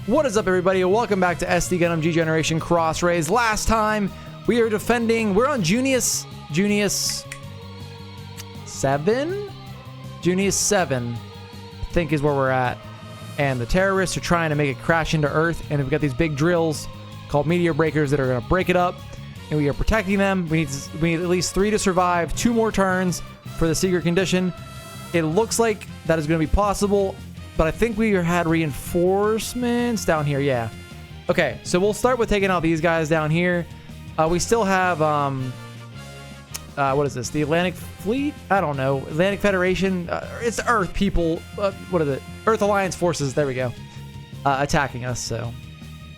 What is up, everybody? Welcome back to SD Gundam G Generation Cross Rays. Last time we are defending, we're on Junius 7? Junius 7, I think, is where we're at. And the terrorists are trying to make it crash into Earth. And we've got these big drills called meteor breakers that are going to break it up. And we are protecting them. We need at least 3 to survive, 2 more turns for the secret condition. It looks like that is going to be possible. But I think we had reinforcements down here. Yeah. Okay, so we'll start with taking out these guys down here. We still have, what is this? The Atlantic Fleet? I don't know. Atlantic Federation? It's Earth people. What is it? Earth Alliance forces. There we go. Attacking us, so.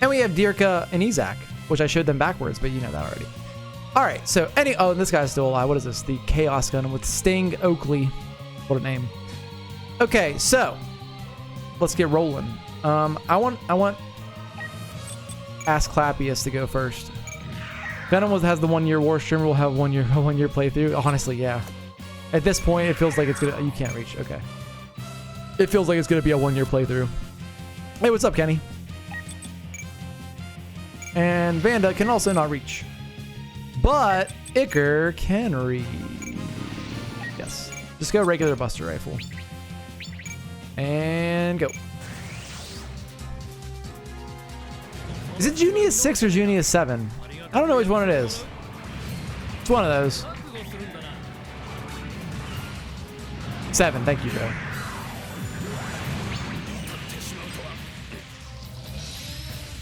And we have Dirka and Izak, which I showed them backwards, but you know that already. All right, so oh, and this guy's still alive. What is this? The Chaos Gundam with Sting Oakley. What a name. Okay, so let's get rolling. I want Ask Clappius to go first. Gundam has the 1-year war stream. We'll have a one year playthrough. Honestly, yeah. At this point, it feels like it's gonna. You can't reach. Okay. It feels like it's gonna be a 1-year playthrough. Hey, what's up, Kenny? And Vanda can also not reach, but Iker can reach. Yes. Just go regular Buster Rifle. And go. Is it Junius 6 or Junius 7? I don't know which one it is. It's one of those. 7. Thank you, Joe.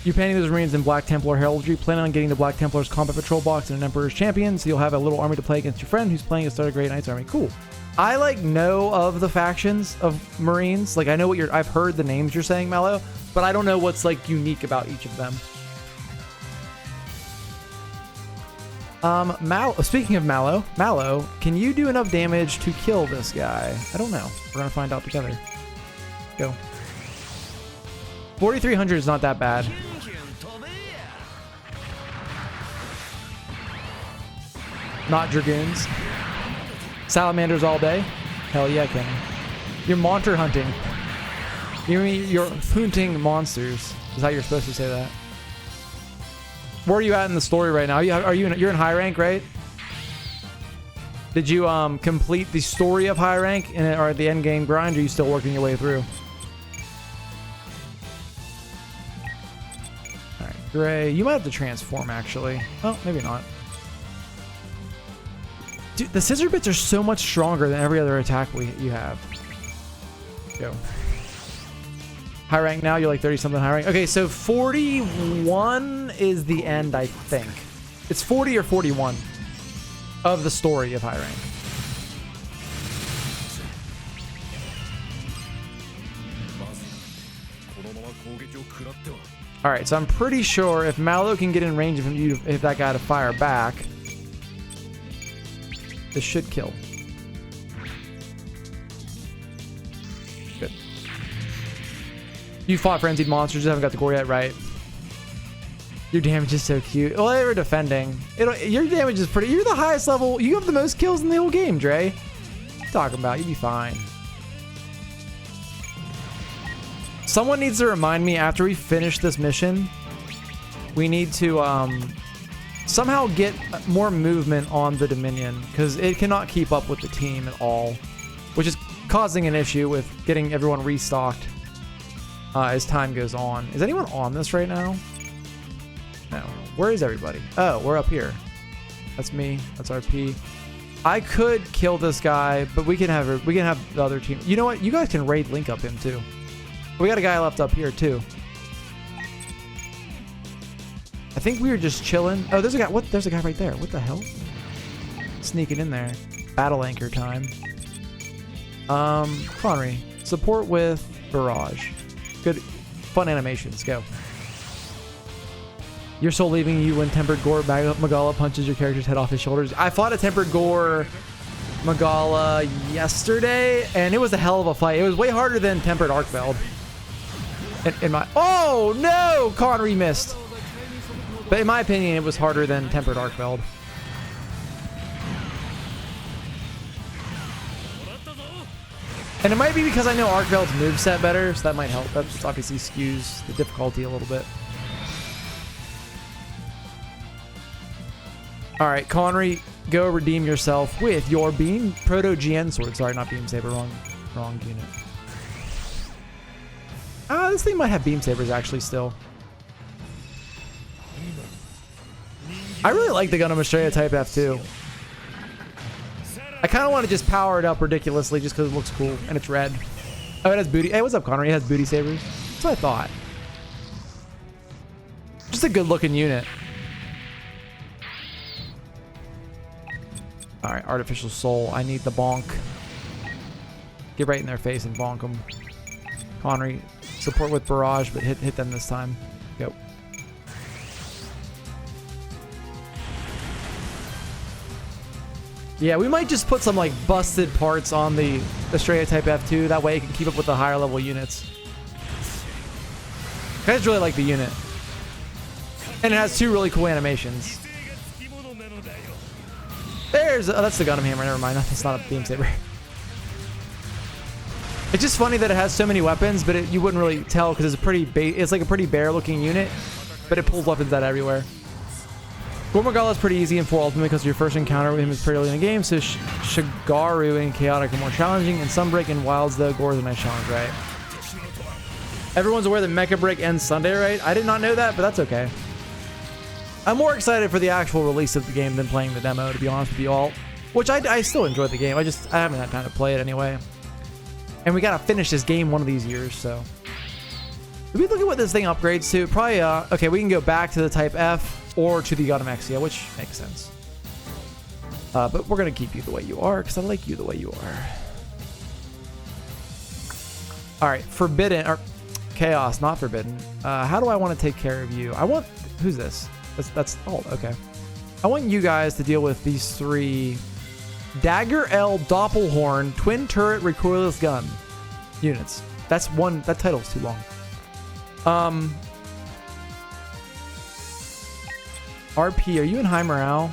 You painting those Marines in Black Templar heraldry. Plan on getting the Black Templar's combat patrol box and an Emperor's champion, so you'll have a little army to play against your friend who's playing a Star Great Knights army. Cool. I know of the factions of Marines. Like, I know what I've heard the names you're saying, Mallow, but I don't know what's like unique about each of them. Speaking of Mallow, can you do enough damage to kill this guy? I don't know. We're gonna find out together. Go. 4,300 is not that bad. Not Dragoons. Salamanders all day? Hell yeah, Kenny. You're monster hunting. You mean you're hunting monsters? Is how you're supposed to say that. Where are you at in the story right now? You're in high rank, right? Did you complete the story of high rank or the end game grind? Or are you still working your way through? All right, Gray. You might have to transform actually. Oh, maybe not. Dude, the scissor bits are so much stronger than every other attack you have. Go. High rank now, you're like 30 something high rank. Okay, so 41 is the end, I think. It's 40 or 41 of the story of high rank. All right, so I'm pretty sure if Mallow can get in range of him, if that guy to fire back, this should kill. Good. You fought frenzied monsters, you haven't got the gore yet, right? Your damage is so cute. Well, they were defending. Your damage is pretty. You're the highest level. You have the most kills in the whole game, Dre. What are you talking about? You'd be fine. Someone needs to remind me after we finish this mission, we need to somehow get more movement on the Dominion, because it cannot keep up with the team at all, which is causing an issue with getting everyone restocked as time goes on. Is anyone on this right now? No. Where is everybody? Oh, we're up here. That's me. That's RP. I could kill this guy, but we can have the other team. You know what? You guys can raid link up him too. We got a guy left up here too. I think we were just chilling. Oh, there's a guy. What? There's a guy right there. What the hell? Sneaking in there. Battle anchor time. Connery. Support with barrage. Good, fun animations. Go. Your soul leaving you when Tempered Gore Magala punches your character's head off his shoulders. I fought a Tempered Gore Magala yesterday, and it was a hell of a fight. It was way harder than Tempered Arkfeld. Oh no! Connery missed. But in my opinion, it was harder than Tempered Arkfeld. And it might be because I know Arcvelt's moveset better, so that might help. That obviously skews the difficulty a little bit. Alright, Conry, go redeem yourself with your Beam Proto GN sword. Sorry, not Beam Saber, wrong unit. This thing might have Beam Sabers actually still. I really like the Gundam Estrella Type F too. I kind of want to just power it up ridiculously just because it looks cool and it's red. Oh, it has booty. Hey, what's up, Conry? It has booty sabers. That's what I thought. Just a good looking unit. All right, Artificial Soul. I need the bonk. Get right in their face and bonk them. Conry, support with barrage, but hit them this time. Go. Yeah, we might just put some like busted parts on the Estrella Type F2. That way it can keep up with the higher level units. I just really like the unit. And it has two really cool animations. There's... Oh, that's the Gundam Hammer. Never mind. That's not a Beam Saber. It's just funny that it has so many weapons, but you wouldn't really tell because it's like a pretty bare looking unit, but it pulls weapons out everywhere. Gormagala is pretty easy in 4 Ultimate because your first encounter with him is pretty early in the game, so Shigaru and Chaotic are more challenging, and Sunbreak and Wilds, though, Gore is a nice challenge, right? Everyone's aware that Mecha Break ends Sunday, right? I did not know that, but that's okay. I'm more excited for the actual release of the game than playing the demo, to be honest with you all. Which I still enjoy the game, I haven't had time to play it anyway. And we gotta finish this game one of these years, so. If we look at what this thing upgrades to, probably, okay, we can go back to the Type F, or to the Gundam X, yeah, which makes sense. But we're going to keep you the way you are, because I like you the way you are. Alright, Forbidden, or Chaos, not Forbidden. How do I want to take care of you? I want, who's this? That's oh, okay. I want you guys to deal with these 3 Dagger L Doppelhorn Twin Turret Recoilless Gun units. That title's too long. RP, are you in high morale?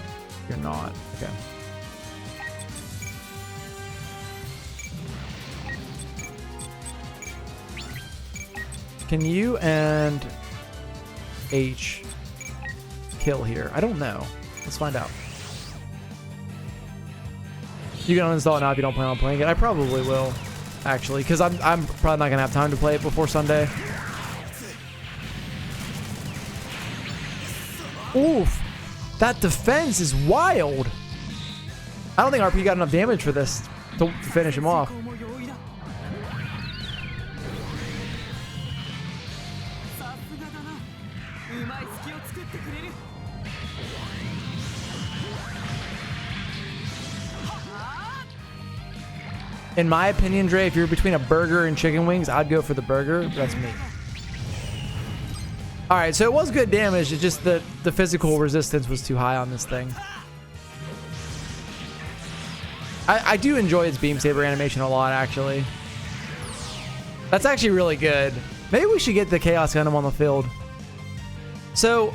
You're not. Okay. Can you and H kill here? I don't know. Let's find out. You can uninstall it now if you don't plan on playing it. I probably will, actually, because I'm probably not gonna have time to play it before Sunday. Oof, that defense is wild. I don't think RP got enough damage for this to finish him off. In my opinion, Dre, if you're between a burger and chicken wings, I'd go for the burger. That's me. Alright, so it was good damage, it's just that the physical resistance was too high on this thing. I do enjoy its Beam Saber animation a lot, actually. That's actually really good. Maybe we should get the Chaos Gundam on the field. So,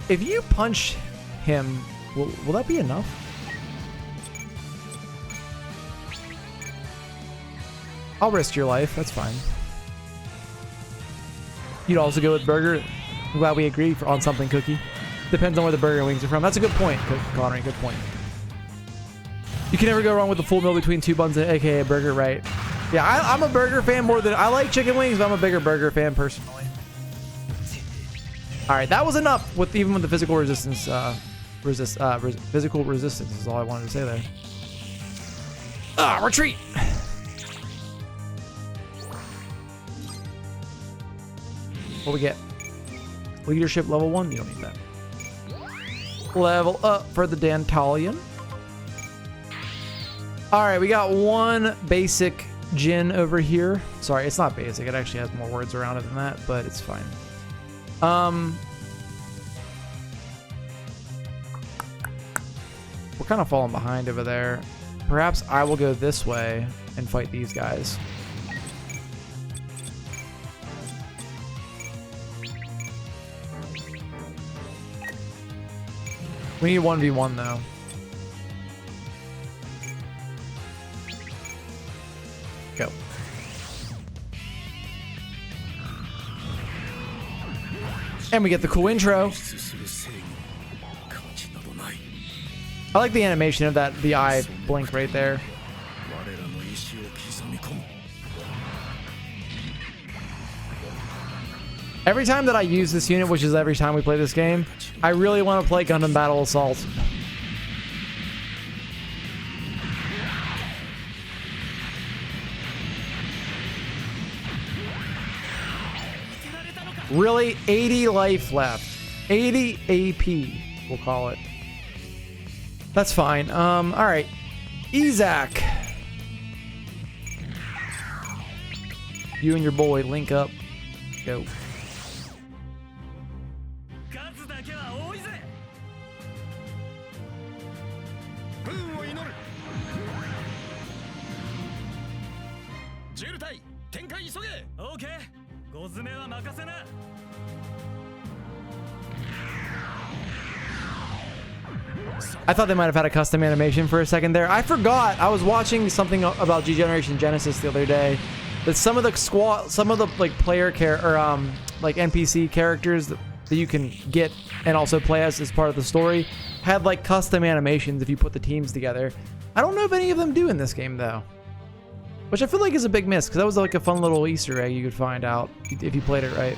if you punch him, will that be enough? I'll risk your life, that's fine. You'd also go with burger. I'm glad we agree on something, Cookie. Depends on where the burger wings are from. That's a good point, Conry. Good point. You can never go wrong with the full meal between 2 buns and aka burger, right? Yeah, I'm a burger fan more than I like chicken wings, but I'm a bigger burger fan personally. All right, that was enough with even with the physical resistance. Physical resistance is all I wanted to say there. Retreat. What we get? Leadership level 1? You don't need that. Level up for the Dantalian. Alright, we got 1 basic Jin over here. Sorry, it's not basic. It actually has more words around it than that, but it's fine. We're kind of falling behind over there. Perhaps I will go this way and fight these guys. We need 1v1 though. Go. And we get the cool intro. I like the animation of that, the eye blink right there. Every time that I use this unit, which is every time we play this game, I really want to play Gundam Battle Assault. Really, 80 life left. 80 AP, we'll call it. That's fine. All right. Izak. You and your boy link up. Go. I thought they might have had a custom animation for a second there. I forgot. I was watching something about G Generation Genesis the other day. That some of the like player like NPC characters that you can get and also play as part of the story had like custom animations if you put the teams together. I don't know if any of them do in this game though, which I feel like is a big miss because that was like a fun little Easter egg you could find out if you played it right.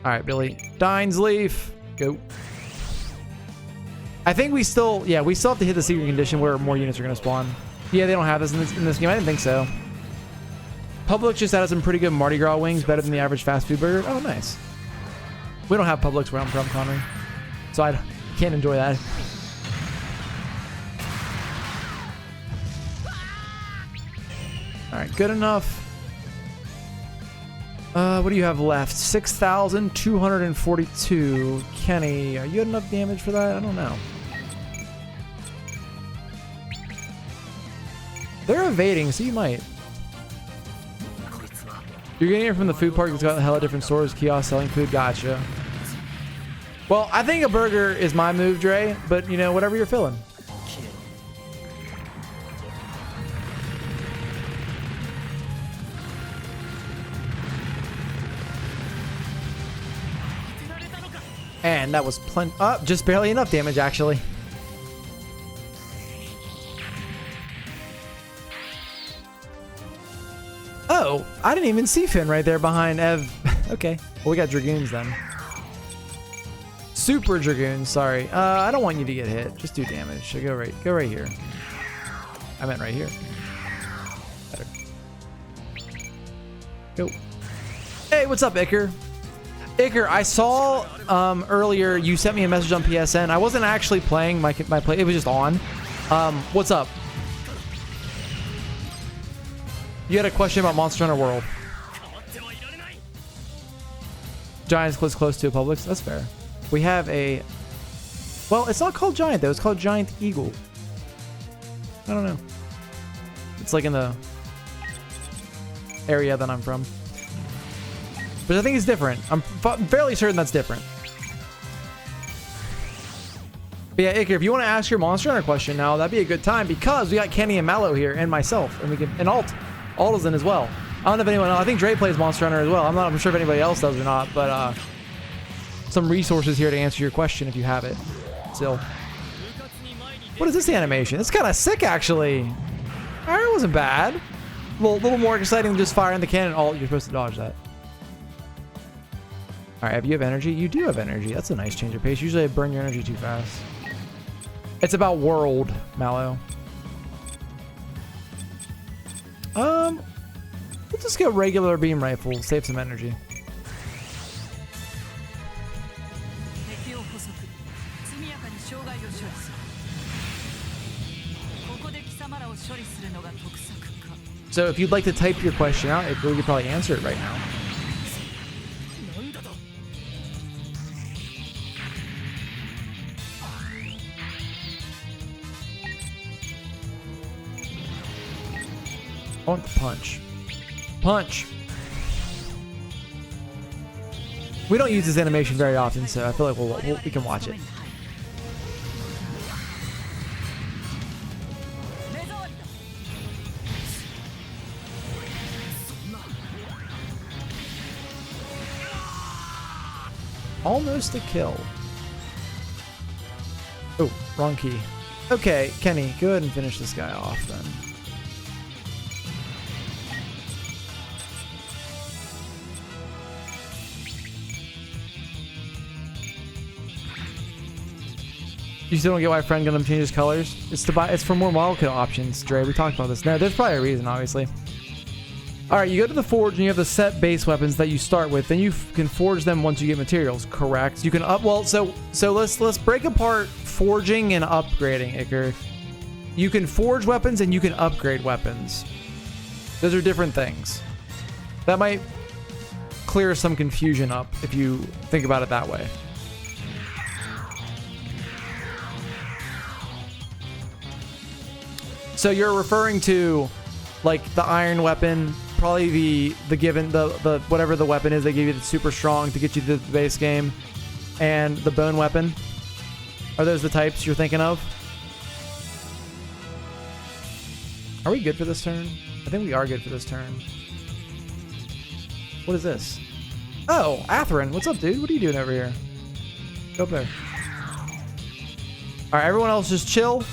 All right, Billy. Dines Leaf. Go. I think we still have to hit the secret condition where more units are going to spawn. Yeah, they don't have this in this game. I didn't think so. Publix just added some pretty good Mardi Gras wings, better than the average fast food burger. Oh, nice. We don't have Publix where I'm from, Connery, so I can't enjoy that. All right, good enough. What do you have left? 6,242. Kenny, are you at enough damage for that? I don't know. They're evading, so you might. You're getting it from the food park that's got a hella different stores, kiosks selling food. Gotcha. Well, I think a burger is my move, Dre, but you know, whatever you're feeling. And that was just barely enough damage, actually. Oh, I didn't even see Finn right there behind Ev. Okay, well, we got Dragoons then. Super Dragoons, sorry. I don't want you to get hit. Just do damage. So go right here. I meant right here. Better. Go. Hey, what's up, Iker? Iker, I saw earlier you sent me a message on PSN. I wasn't actually playing my play. It was just on. What's up? You had a question about Monster Hunter World. Giant's close to a Publix. That's fair. We have a... Well, it's not called Giant, though. It's called Giant Eagle. I don't know. It's like in the area that I'm from. But I think it's different. I'm fairly certain that's different. But yeah, Iker, if you want to ask your Monster Hunter question now, that'd be a good time because we got Kenny and Mallow here and myself, and we can Alt is in as well. I don't know if anyone else. I think Dre plays Monster Hunter as well. I'm sure if anybody else does or not, but some resources here to answer your question if you have it. Still, what is this animation? It's kind of sick, actually. It wasn't bad. A little more exciting than just firing the cannon. Alt, you're supposed to dodge that. All right, if you have energy, you do have energy. That's a nice change of pace. Usually I burn your energy too fast. It's about world, Mallow. We'll just get regular beam rifle, save some energy. So if you'd like to type your question out, we could probably answer it right now. I want the punch. Punch! We don't use this animation very often, so I feel like we can watch it. Almost a kill. Oh, wrong key. Okay, Kenny, go ahead and finish this guy off then. You still don't get why Friend Gundam changes colors? It's to buy. It's for more model kit options, Dre. We talked about this. No, there's probably a reason, obviously. All right, you go to the forge and you have the set base weapons that you start with. Then you can forge them once you get materials. Correct. You can up. Well, so let's break apart forging and upgrading, Iker. You can forge weapons and you can upgrade weapons. Those are different things. That might clear some confusion up if you think about it that way. So you're referring to like the iron weapon, probably the given the whatever the weapon is they give you that's super strong to get you to the base game, and the bone weapon. Are those the types you're thinking of? Are we good for this turn? I think we are good for this turn. What is this? Oh, Atherin, what's up, dude? What are you doing over here? Go up there. All right, everyone else just chill.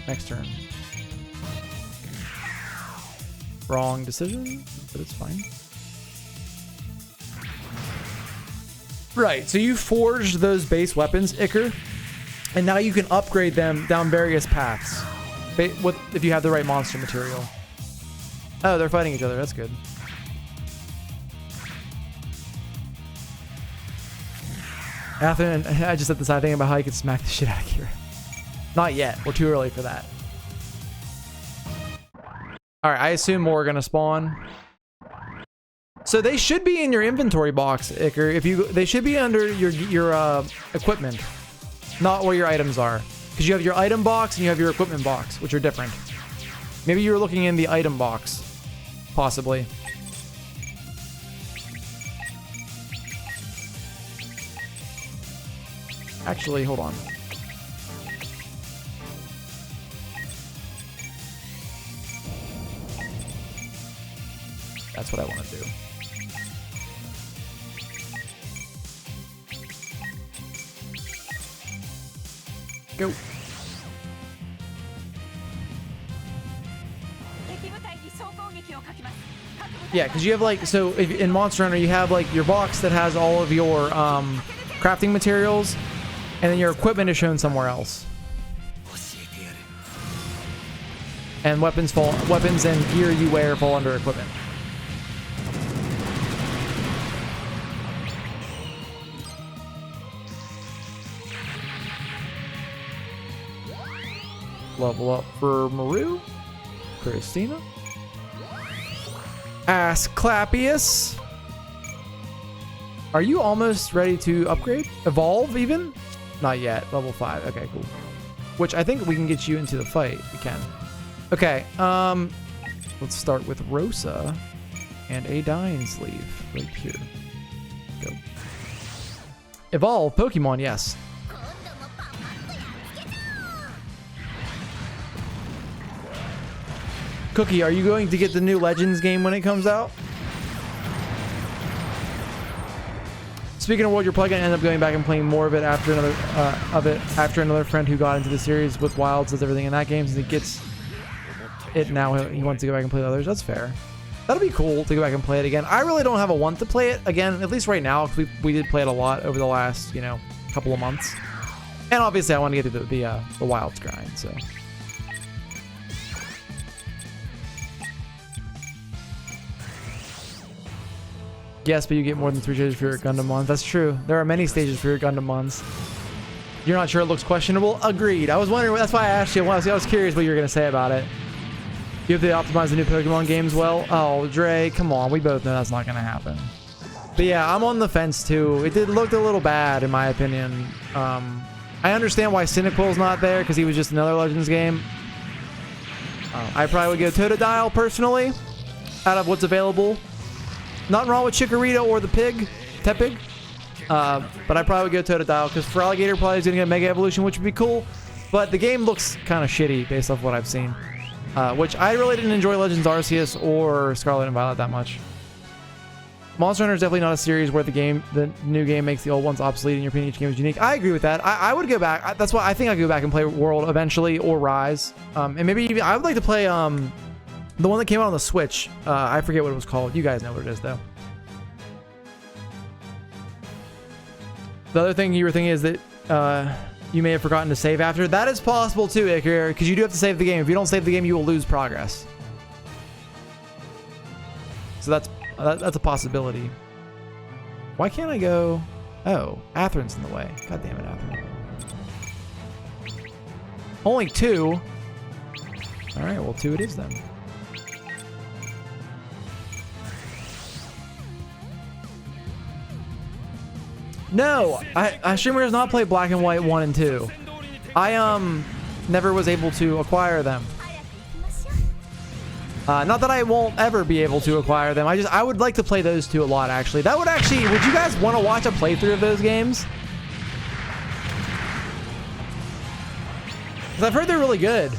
Next turn. Wrong decision, but it's fine. Right, so you forged those base weapons, Iker, and now you can upgrade them down various paths if you have the right monster material. Oh, they're fighting each other. That's good. Athen, I just said the side thing about how you can smack the shit out of Kira. Not yet. We're too early for that. All right, I assume more are gonna spawn. So they should be in your inventory box, Iker. They should be under your equipment, not where your items are, because you have your item box and you have your equipment box, which are different. Maybe you were looking in the item box, possibly. Actually, hold on. That's what I want to do. Go. Yeah, because you have like, so if, in Monster Hunter you have like your box that has all of your crafting materials, and then your equipment is shown somewhere else. And weapons and gear you wear fall under equipment. Level up for Maru. Christina. Ask Clappius. Are you almost ready to upgrade? Evolve even? Not yet. Level 5. Okay, cool. Which I think we can get you into the fight. We can. Okay, let's start with Rosa and a Dying Sleeve right here. Go. Evolve Pokemon, yes. Cookie, are you going to get the new Legends game when it comes out? Speaking of World, you're probably gonna end up going back and playing more of it after another friend who got into the series with Wilds does everything in that game, since he gets it now. He wants to go back and play the others. That's fair. That'll be cool to go back and play it again. I really don't have a want to play it again, at least right now, because we did play it a lot over the last, you know, couple of months. And obviously I want to get to the Wilds grind, so. Yes, but you get more than 3 stages for your Gundam Mons. That's true. There are many stages for your Gundam Mons. You're not sure it looks questionable? Agreed. I was wondering, that's why I asked you. I was curious what you were going to say about it. You have to optimize the new Pokemon games well? Oh, Dre, come on. We both know that's not going to happen. But yeah, I'm on the fence too. It did look a little bad in my opinion. I understand why Cyndaquil's not there, because he was just another Legends game. I probably would go Totodile personally, out of what's available. Nothing wrong with Chikorita or the pig, Tepig. But I probably would go Totodile, because Feraligatr probably is going to get Mega Evolution, which would be cool. But the game looks kind of shitty based off what I've seen. Which I really didn't enjoy Legends Arceus or Scarlet and Violet that much. Monster Hunter is definitely not a series where the new game makes the old ones obsolete. In your opinion, each game is unique. I agree with that. I would go back. That's why I think I'd go back and play World eventually, or Rise. And maybe even I would like to play the one that came out on the Switch. I forget what it was called. You guys know what it is though. The other thing you were thinking is that you may have forgotten to save after. That is possible too, Iker, because you do have to save the game. If you don't save the game, you will lose progress. So that's a possibility. Why can't I go? Oh, Atherin's in the way. God damn it, Atherin. Only 2. All right, well 2 it is then. No, Streamer does not play Black and White 1 and 2. I never was able to acquire them. Not that I won't ever be able to acquire them. I would like to play those 2 a lot, actually. Would you guys want to watch a playthrough of those games? Because I've heard they're really good.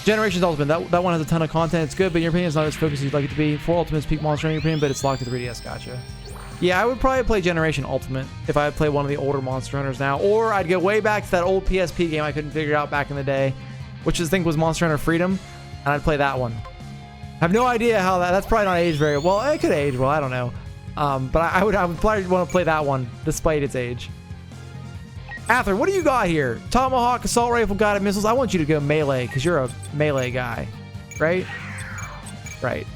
Generations Ultimate, that one has a ton of content. It's good, but in your opinion, it's not as focused as you'd like it to be. 4 Ultimate's peak monster in your opinion, but it's locked to 3DS. Gotcha. Yeah, I would probably play Generation Ultimate if I play one of the older Monster Hunters now. Or I'd go way back to that old PSP game I couldn't figure out back in the day, which I think was Monster Hunter Freedom, and I'd play that one. I have no idea how that's probably not aged very well. It could age well, I don't know. But I would probably want to play that one despite its age. Ather, what do you got here? Tomahawk, assault rifle, guided missiles. I want you to go melee because you're a melee guy, right? Right.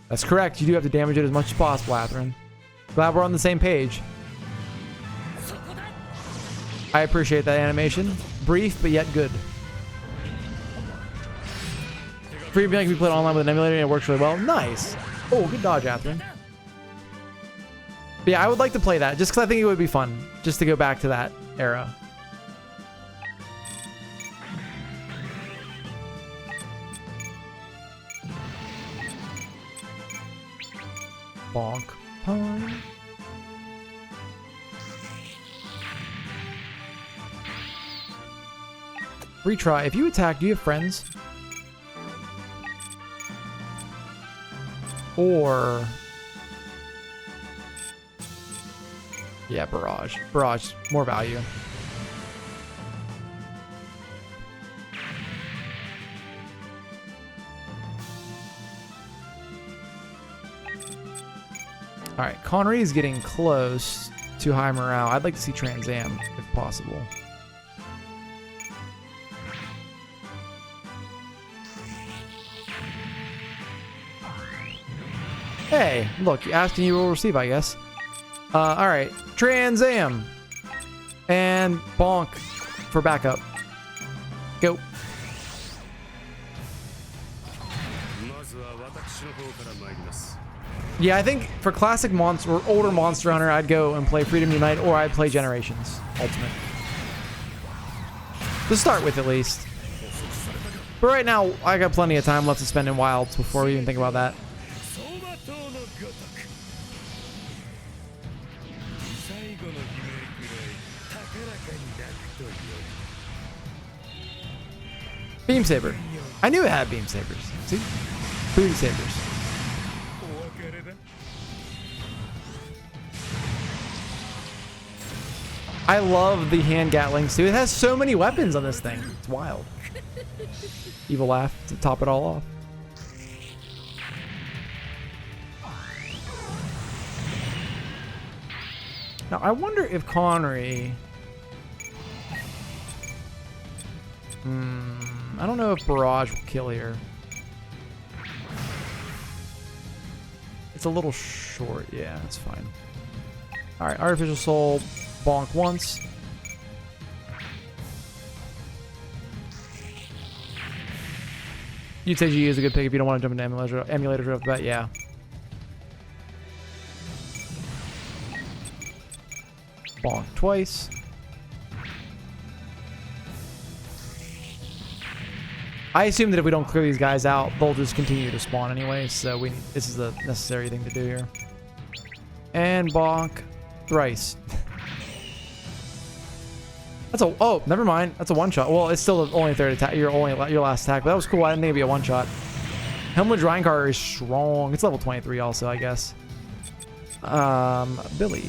That's correct. You do have to damage it as much as possible, Atherin. Glad we're on the same page. I appreciate that animation. Brief, but yet good. Free can be played online with an emulator and it works really well. Nice. Oh, good dodge, Atherin. But yeah, I would like to play that just because I think it would be fun just to go back to that era. Bonk. Pine. Retry. If you attack, do you have friends? Or... yeah, Barrage. Barrage, more value. All right, Connery is getting close to high morale. I'd like to see Trans Am if possible. Hey, look, asking you will receive, I guess. All right, Trans Am and bonk for backup. Go. Yeah, I think for classic monster or older Monster Hunter, I'd go and play Freedom Unite, or I'd play Generations Ultimate. To start with, at least. But right now, I got plenty of time left to spend in Wilds before we even think about that. Beam Saber. I knew it had Beam Sabers. See? Booty Sabers. I love the hand Gatlings too. It has so many weapons on this thing. It's wild. Evil laugh to top it all off. Now I wonder if Connery... I don't know if Barrage will kill here. It's a little short. Yeah, that's fine. Alright, Artificial Soul, bonk once. You'd say GE is a good pick if you don't want to jump into emulators right off the bat, yeah. Bonk twice. I assume that if we don't clear these guys out, they'll just continue to spawn anyway, so this is a necessary thing to do here. And bonk thrice. That's a, oh, never mind. That's a one-shot. Well, it's still the only third attack. Your last attack, but that was cool. I didn't think it'd be a one-shot. Helmut Reincar is strong. It's level 23 also, I guess. Billy.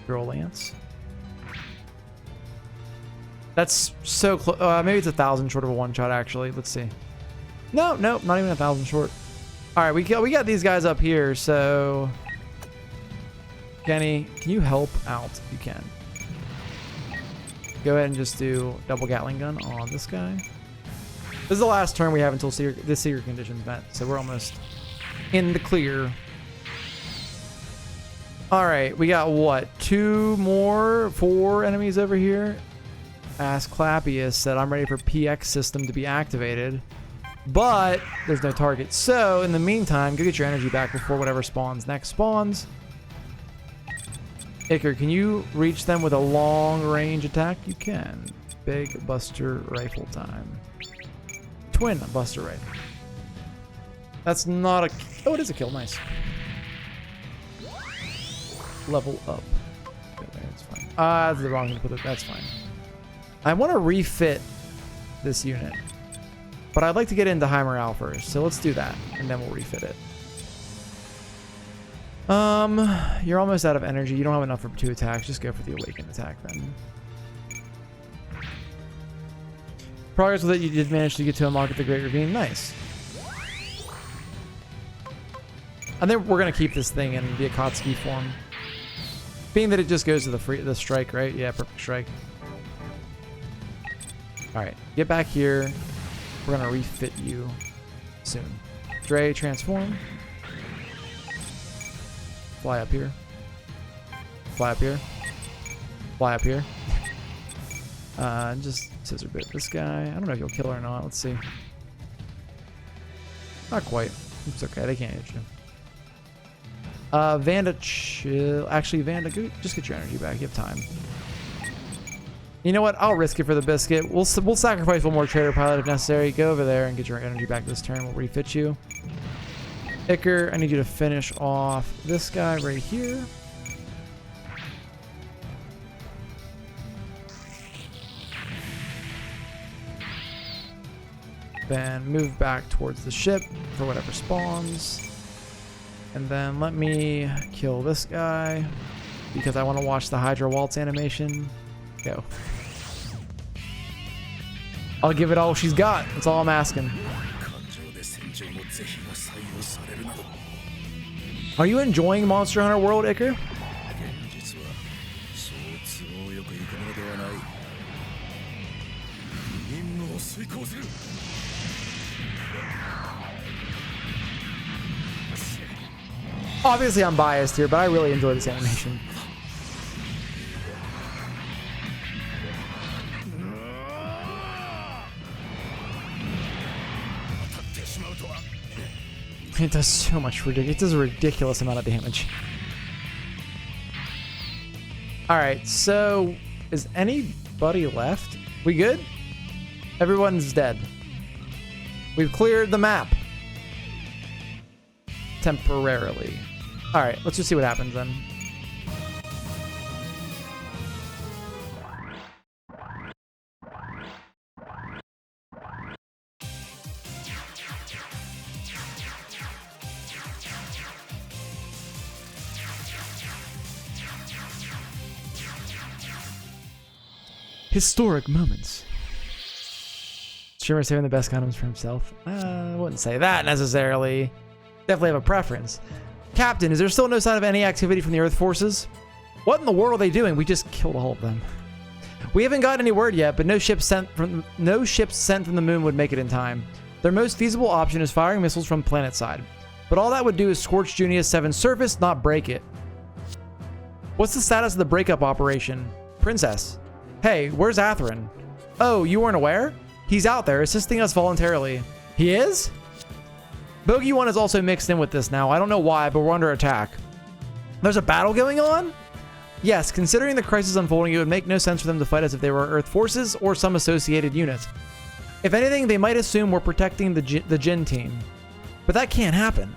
Girl Lance. That's so close. Maybe it's 1,000 short of a one-shot, actually. Let's see. No, not even 1,000 short. All right, we got these guys up here, so... Kenny, can you help out if you can? Go ahead and just do double Gatling gun on this guy. This is the last turn we have until this secret condition's met, so we're almost in the clear. All right, we got what? 4 enemies over here. Ask Clappius said, I'm ready for PX system to be activated, but there's no target. So in the meantime, go get your energy back before whatever spawns next spawns. Iker, can you reach them with a long range attack? You can. Big Buster Rifle time. Twin Buster Rifle. That's not a... Oh, it is a kill. Nice. Level up. Okay, that's fine. That's the wrong thing to put it. That's fine. I want to refit this unit, but I'd like to get into high morale first. So let's do that, and then we'll refit it. You're almost out of energy. You don't have enough for 2 attacks. Just go for the awakened attack then. Progress with it, you did manage to get to unlock at the Great Ravine. Nice. I think we're gonna keep this thing in the Akatsuki form, being that it just goes to the strike, right? Yeah, perfect strike. All right, get back here. We're gonna refit you soon. Dre, transform. Fly up here. Fly up here. Fly up here. Just scissor bit this guy. I don't know if you'll kill her or not. Let's see. Not quite. It's okay. They can't hit you. Vanda, chill. Actually, Vanda, just get your energy back. You have time. You know what? I'll risk it for the biscuit. We'll sacrifice one more trader pilot if necessary. Go over there and get your energy back this turn. We'll refit you. Iker, I need you to finish off this guy right here. Then move back towards the ship for whatever spawns. And then let me kill this guy because I want to watch the Hydra Waltz animation. Go. I'll give it all she's got. That's all I'm asking. Are you enjoying Monster Hunter World, Iker? Obviously, I'm biased here, but I really enjoy this animation. It does so much ridiculous. It does a ridiculous amount of damage. Alright, so is anybody left? We good? Everyone's dead. We've cleared the map. Temporarily. Alright, let's just see what happens then. Historic moments. Shimmer saving the best Gundams for himself. I wouldn't say that necessarily. Definitely have a preference. Captain, is there still no sign of any activity from the Earth forces? What in the world are they doing? We just killed all of them. We haven't got any word yet, but no ships sent from the moon would make it in time. Their most feasible option is firing missiles from planet side. But all that would do is scorch Junius 7's surface, not break it. What's the status of the breakup operation? Princess. Hey, where's Atherin? Oh, you weren't aware? He's out there, assisting us voluntarily. He is? Bogey 1 is also mixed in with this now. I don't know why, but we're under attack. There's a battle going on? Yes, considering the crisis unfolding, it would make no sense for them to fight us if they were Earth forces or some associated units. If anything, they might assume we're protecting the Jin team. But that can't happen.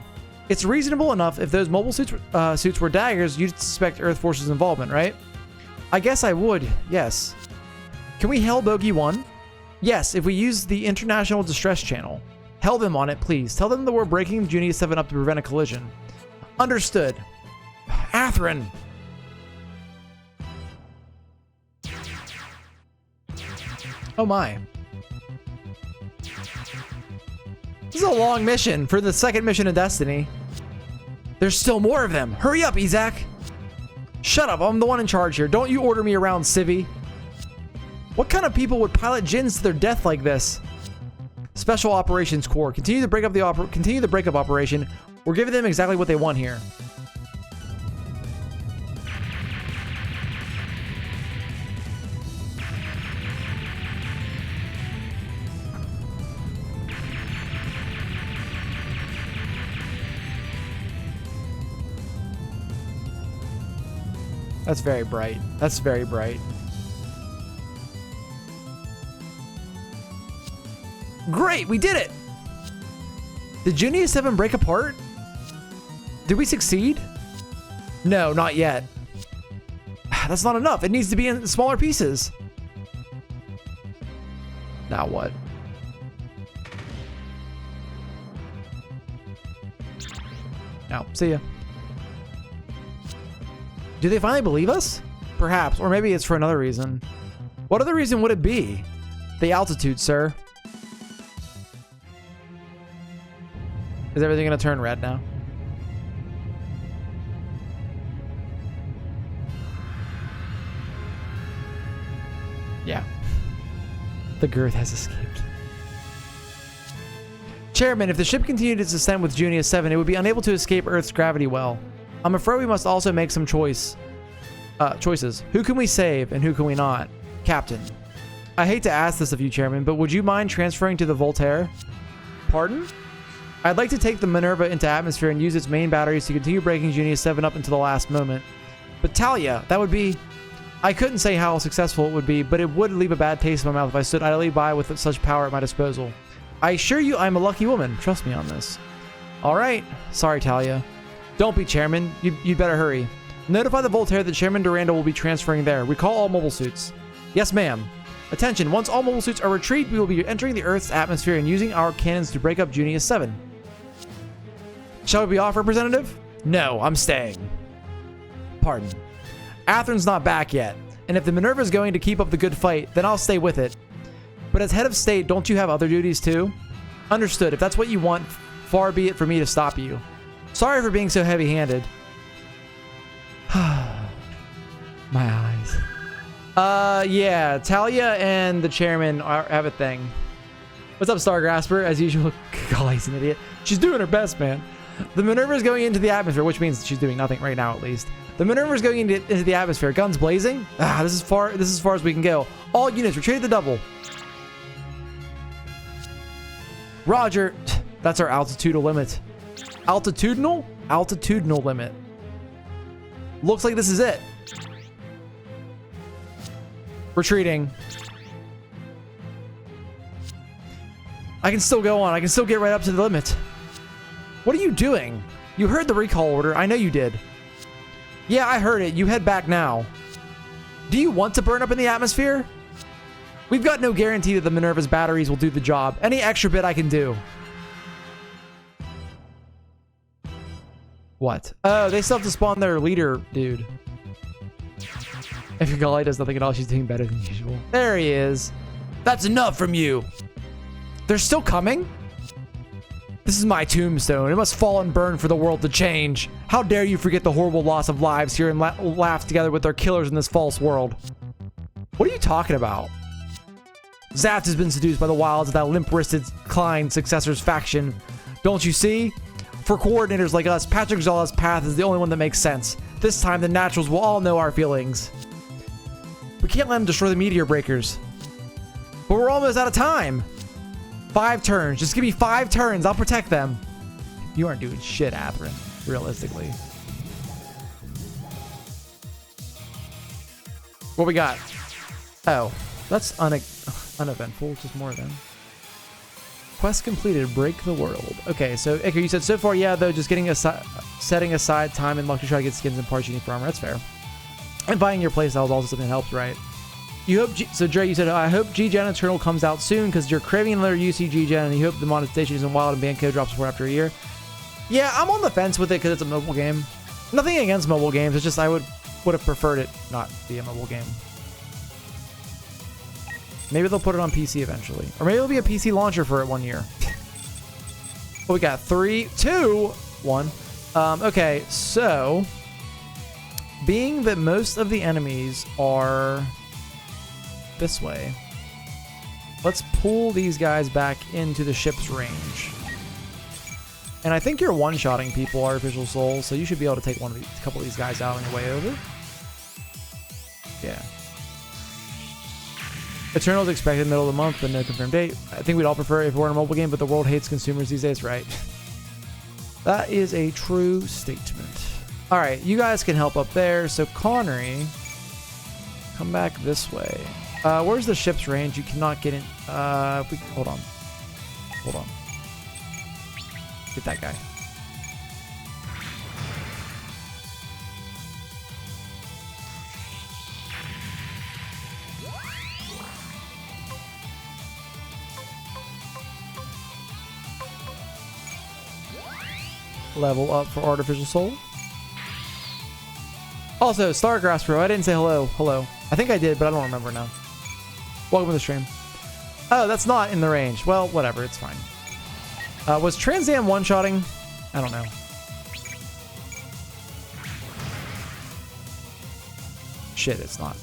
It's reasonable enough if those mobile suits were daggers, you'd suspect Earth forces involvement, right? I guess I would, yes. Can we hell bogey 1? Yes, if we use the International Distress Channel. Hell them on it, please. Tell them that we're breaking the Junia 7 up to prevent a collision. Understood. Atherin! Oh my. This is a long mission for the second mission of Destiny. There's still more of them. Hurry up, Isaac. Shut up, I'm the one in charge here. Don't you order me around, Civvy. What kind of people would pilot Jins to their death like this? Special Operations Corps. Continue the breakup operation. We're giving them exactly what they want here. That's very bright. That's very bright. Great, we did it! Did Junia 7 break apart? Did we succeed? No, not yet. That's not enough. It needs to be in smaller pieces. Now what? Now, see ya. Do they finally believe us? Perhaps, or maybe it's for another reason. What other reason would it be? The altitude, sir. Is everything gonna turn red now? Yeah. The girth has escaped. Chairman, if the ship continued its ascent with Junia 7, it would be unable to escape Earth's gravity well. I'm afraid we must also make some choices. Who can we save and who can we not? Captain. I hate to ask this of you, Chairman, but would you mind transferring to the Voltaire? Pardon? I'd like to take the Minerva into atmosphere and use its main batteries to continue breaking Junia 7 up until the last moment. But Talia, that would be... I couldn't say how successful it would be, but it would leave a bad taste in my mouth if I stood idly by with such power at my disposal. I assure you I'm a lucky woman. Trust me on this. Alright. Sorry, Talia. Don't be, Chairman. You'd better hurry. Notify the Voltaire that Chairman Duranda will be transferring there. Recall all mobile suits. Yes, ma'am. Attention, once all mobile suits are retrieved, we will be entering the Earth's atmosphere and using our cannons to break up Junia 7. Shall we be off, Representative? No, I'm staying. Pardon. Atherin's not back yet, and if the Minerva's going to keep up the good fight, then I'll stay with it. But as head of state, don't you have other duties too? Understood. If that's what you want, far be it for me to stop you. Sorry for being so heavy-handed. My eyes. Yeah, Talia and the chairman have a thing. What's up, Stargrasper? As usual. Golly, he's an idiot. She's doing her best, man. The Minerva is going into the atmosphere, which means she's doing nothing right now, at least. The Minerva is going into the atmosphere. Guns blazing. This is far as we can go. All units, retreat the double. Roger. That's our altitudinal limit. Altitudinal? Altitudinal limit. Looks like this is it. Retreating. I can still go on. I can still get right up to the limit. What are you doing? You heard the recall order. I know you did. Yeah, I heard it. You head back now. Do you want to burn up in the atmosphere? We've got no guarantee that the Minerva's batteries will do the job. Any extra bit I can do. What? Oh, they still have to spawn their leader, dude. If your Golly does nothing at all, she's doing better than usual. There he is. That's enough from you. They're still coming? This is my tombstone. It must fall and burn for the world to change. How dare you forget the horrible loss of lives here and laugh together with their killers in this false world. What are you talking about? Zaft has been seduced by the wilds of that limp-wristed Klein successor's faction. Don't you see? For coordinators like us, Patrick Zala's path is the only one that makes sense. This time, the Naturals will all know our feelings. We can't let them destroy the meteor breakers. But we're almost out of time. 5 turns. Just give me 5 turns. I'll protect them. You aren't doing shit, Atherin, realistically. What we got? Oh, that's uneventful. Just more of them. Quest completed. Break the world. Okay, so Iker, you said so far, yeah, though, just getting setting aside time and luck to try to get skins and parts you need for armor. That's fair. And buying your playstyle is also something that helps, right? You hope so Dre, you said, I hope G-Gen Eternal comes out soon because you're craving another UC G-Gen and you hope the monetization isn't wild and ban code drops before after a year. Yeah, I'm on the fence with it because it's a mobile game. Nothing against mobile games, it's just I would have preferred it not be a mobile game. Maybe they'll put it on PC eventually. Or maybe it'll be a PC launcher for it 1 year. Well, we got 3, 2, 1. Okay, so being that most of the enemies are this way, let's pull these guys back into the ship's range. And I think you're one-shotting people, Artificial Soul, so you should be able to take a couple of these guys out on your way over. Yeah. Eternal's expected middle of the month, but no confirmed date. I think we'd all prefer it if we were in a mobile game, but the world hates consumers these days, right? That is a true statement. All right, you guys can help up there. So Connery, come back this way. Where's the ship's range? You cannot get in. Hold on. Hold on. Get that guy. Level up for Artificial Soul. Also, Stargrass Pro, I didn't say hello. Hello. I think I did, but I don't remember now. Welcome to the stream. Oh, that's not in the range. Well, whatever. It's fine. Was Trans Am one-shotting? I don't know. Shit, it's not.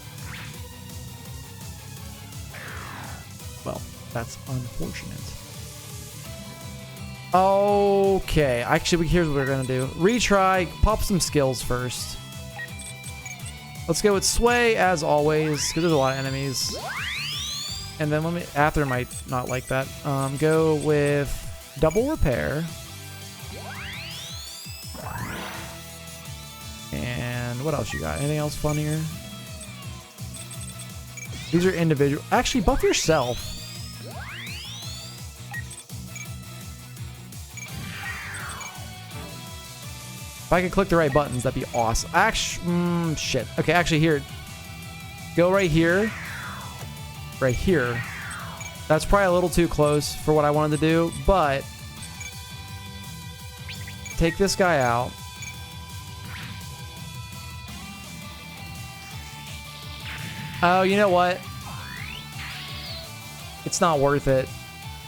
Well, that's unfortunate. Okay, actually, here's what we're gonna do. Retry, pop some skills first. Let's go with Sway as always, because there's a lot of enemies. And then Ather might not like that. Go with Double Repair. And what else you got? Anything else fun here? These are individual. Actually, buff yourself. If I could click the right buttons, that'd be awesome. Actually, shit. Okay, actually here. Go right here. Right here. That's probably a little too close for what I wanted to do, but take this guy out. Oh, you know what? It's not worth it.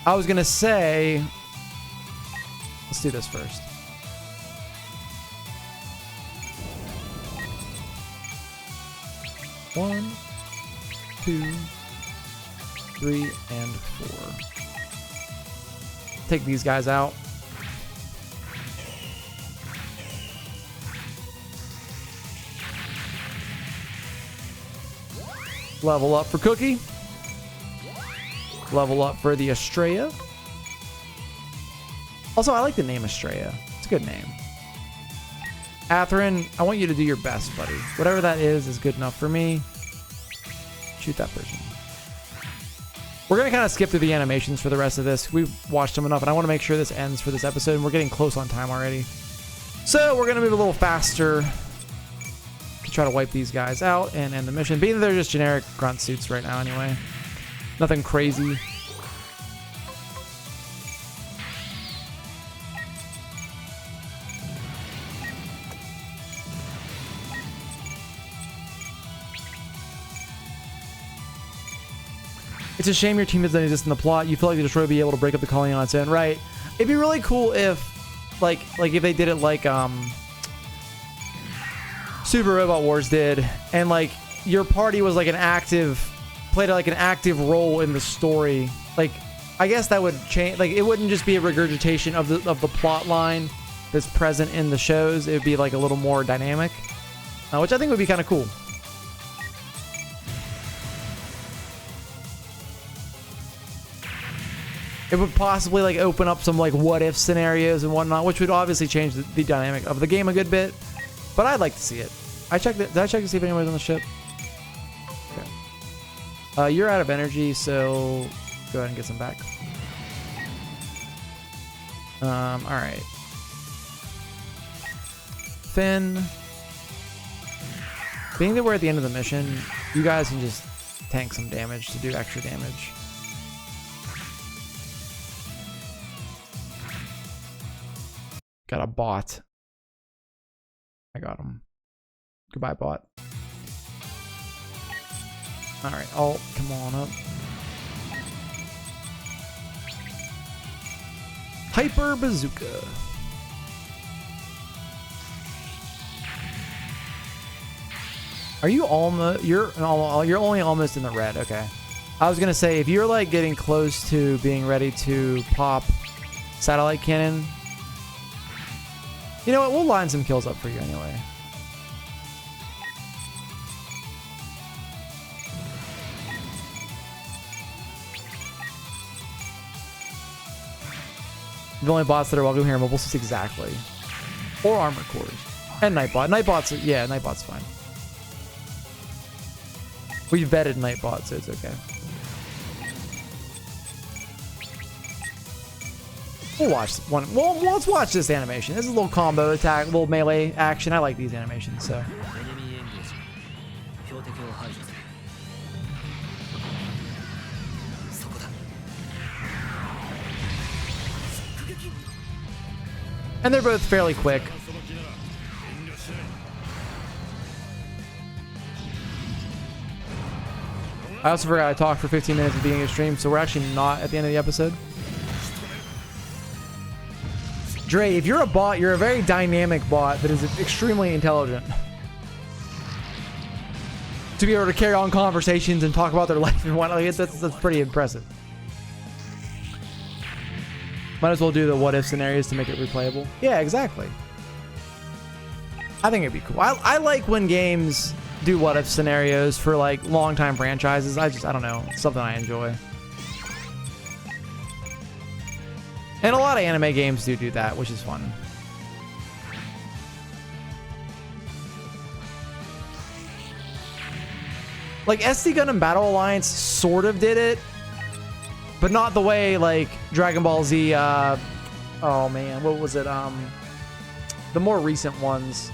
I was gonna say, let's do this first. One, 2, 3, and 4. Take these guys out. Level up for Cookie. Level up for the Estrella. Also, I like the name Estrella. It's a good name. Atherin, I want you to do your best, buddy. Whatever that is good enough for me. Shoot that person. We're going to kind of skip through the animations for the rest of this. We've watched them enough, and I want to make sure this ends for this episode, and we're getting close on time already. So we're going to move a little faster to try to wipe these guys out and end the mission. Being that they're just generic grunt suits right now anyway. Nothing crazy. It's a shame your team doesn't exist in the plot. You feel like the Destroyer would be able to break up the colony on its own, right? It'd be really cool if, like if they did it like Super Robot Wars did, and like your party was like played like an active role in the story. Like, I guess that would change. Like, it wouldn't just be a regurgitation of the plot line that's present in the shows. It would be like a little more dynamic, which I think would be kind of cool. It would possibly like open up some like what if scenarios and whatnot, which would obviously change the dynamic of the game a good bit. But I'd like to see it. Did I check to see if anybody's on the ship? Okay. You're out of energy, so go ahead and get some back. All right. Finn. Being that we're at the end of the mission, you guys can just tank some damage to do extra damage. Got a bot. I got him. Goodbye, bot. Alright, Alt, come on up. Hyper Bazooka. Are you almost... You're only almost in the red, okay. I was gonna say, if you're like getting close to being ready to pop satellite cannon, you know what? We'll line some kills up for you anyway. The only bots that are welcome here are Mobile Suits, exactly. Or Armored Cores. And Nightbot. Nightbot's, yeah, Nightbot's fine. We vetted Nightbot, so it's okay. We'll watch one. Well, let's watch this animation. This is a little combo attack, a little melee action. I like these animations, so. And they're both fairly quick. I also forgot I talked for 15 minutes at the beginning of the stream, so we're actually not at the end of the episode. Dre, if you're a bot, you're a very dynamic bot that is extremely intelligent. To be able to carry on conversations and talk about their life and whatnot, that's pretty impressive. Might as well do the what if scenarios to make it replayable. Yeah, exactly. I think it'd be cool. I like when games do what if scenarios for like long time franchises. I don't know. It's something I enjoy. And a lot of anime games do that, which is fun. Like SD Gundam Battle Alliance sort of did it, but not the way like Dragon Ball Z, oh man, what was it? The more recent ones.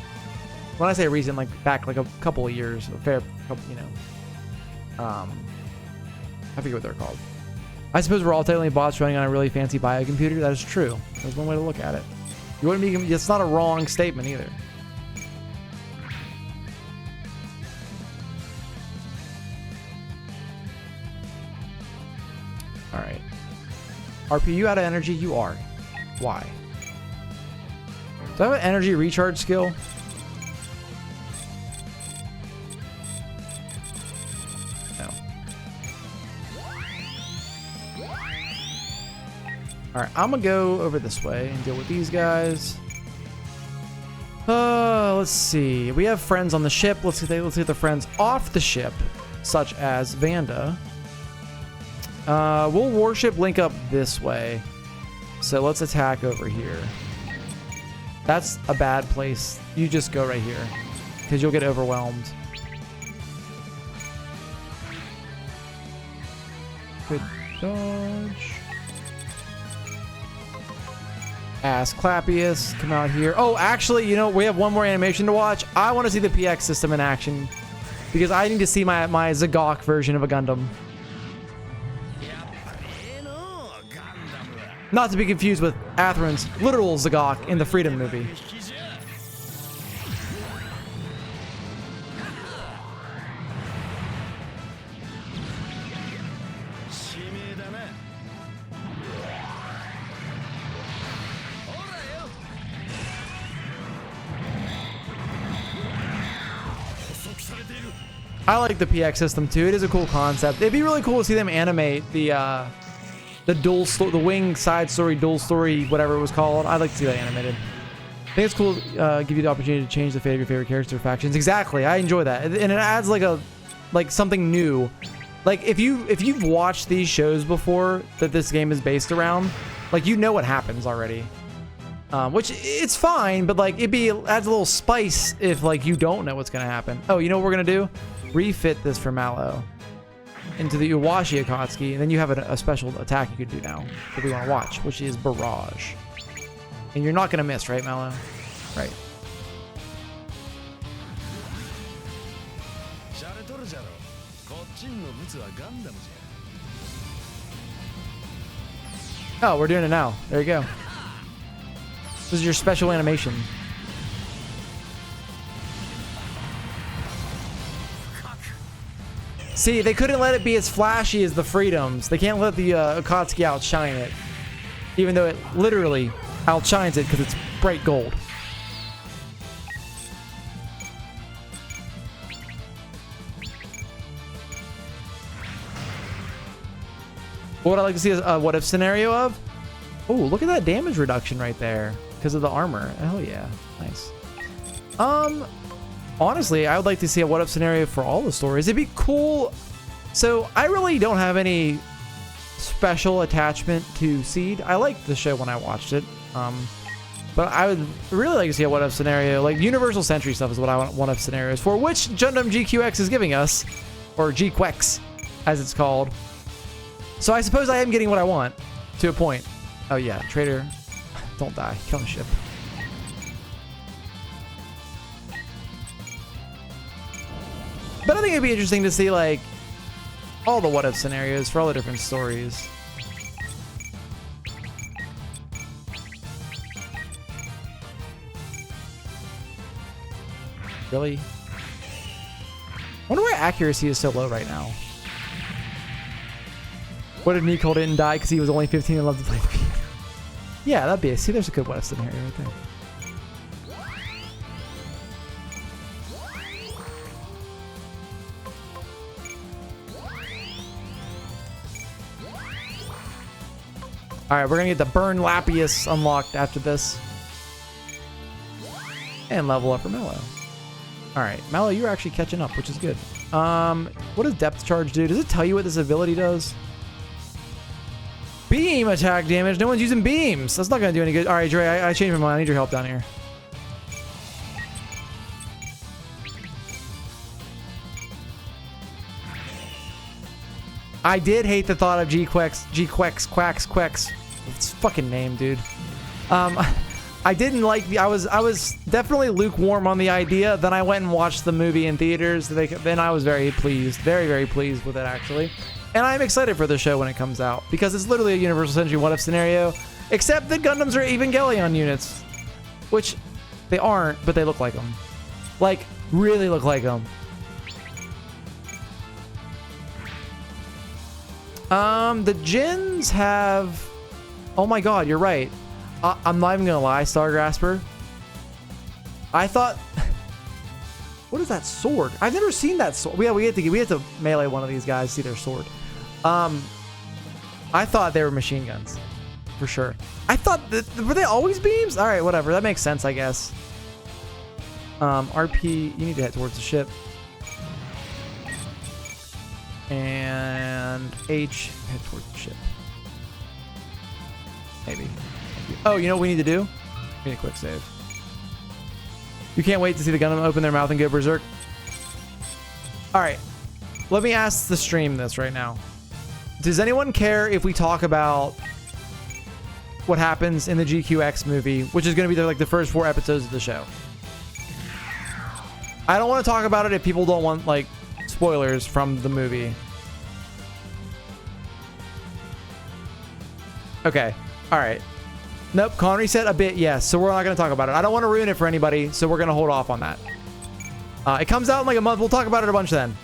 When I say recent, like back like a couple of years, a fair couple, you know. I forget what they're called. I suppose we're all technically bots running on a really fancy biocomputer. That is true. That's one way to look at it. You wouldn't be, it's not a wrong statement either. All right. RP, you out of energy? You are. Why? Do I have an energy recharge skill? No. All right, I'm gonna go over this way and deal with these guys. Let's see. We have friends on the ship. Let's get the friends off the ship, such as Vanda. We'll warship link up this way. So let's attack over here. That's a bad place. You just go right here, because you'll get overwhelmed. Good dodge. Ass Clappius, come out here. Oh, actually, you know, we have one more animation to watch. I want to see the PX system in action, because I need to see my Zagok version of a Gundam. Not to be confused with Atherin's literal Zagok in the Freedom movie. I like the PX system too. It is a cool concept. It'd be really cool to see them animate the wing side story, dual story, whatever it was called. I'd like to see that animated. I think it's cool to give you the opportunity to change the fate of your favorite character or factions. Exactly, I enjoy that, and it adds like something new. Like if you've watched these shows before that this game is based around, like you know what happens already. Which it's fine, but like adds a little spice if like you don't know what's gonna happen. Oh, you know what we're gonna do? Refit this for Mallow into the Uwashi Akatsuki, and then you have a special attack you could do now that we want to watch, which is Barrage. And you're not gonna miss, right, Mallow? Right. Oh, we're doing it now. There you go. This is your special animation. See, they couldn't let it be as flashy as the Freedoms. They can't let the Akatsuki outshine it. Even though it literally outshines it because it's bright gold. What I'd like to see is a what if scenario of. Oh, look at that damage reduction right there because of the armor. Hell yeah, nice. Honestly, I would like to see a what if scenario for all the stories. It'd be cool. So I really don't have any special attachment to Seed. I liked the show when I watched it. But I would really like to see a what if scenario. Like Universal Century stuff is what I want what if scenarios for, which Gundam GQX is giving us, or GQX as it's called. So I suppose I am getting what I want to a point. Oh yeah, traitor, don't die, kill the ship. But I think it'd be interesting to see like all the what if scenarios for all the different stories. Really? I wonder why accuracy is so low right now. What if Nicole didn't die because he was only 15 and loved to play the piano? Yeah, that'd be. See, there's a good what if scenario right there. Alright, we're gonna get the Burn Lappius unlocked after this. And level up for Mellow. Alright, Mellow, you're actually catching up, which is good. What does Depth Charge do? Does it tell you what this ability does? Beam attack damage. No one's using beams. That's not gonna do any good. Alright, Dre, I changed my mind. I need your help down here. I did hate the thought of Quacks. It's fucking name, dude. I didn't like the. I was definitely lukewarm on the idea. Then I went and watched the movie in theaters. Then I was very pleased, very pleased with it actually. And I'm excited for the show when it comes out because it's literally a Universal Century what if scenario, except that Gundams are Evangelion units, which they aren't, but they look like them. Like really look like them. The Jins have. Oh my god, you're right. I'm not even gonna lie, Stargrasper. I thought. What is that sword? I've never seen that sword. Yeah, we have to melee one of these guys to see their sword. I thought they were machine guns, for sure. I thought were they always beams? All right, whatever. That makes sense, I guess. RP, you need to head towards the ship. And H, head towards the ship. Maybe. Oh, you know what we need to do? We need a quick save. You can't wait to see the Gundam open their mouth and go berserk. Alright. Let me ask the stream this right now. Does anyone care if we talk about what happens in the GQX movie, which is going to be like the first 4 episodes of the show? I don't want to talk about it if people don't want like spoilers from the movie. Okay. Alright. Nope, Connery said a bit, yes. So we're not going to talk about it. I don't want to ruin it for anybody, so we're going to hold off on that. It comes out in like a month. We'll talk about it a bunch then.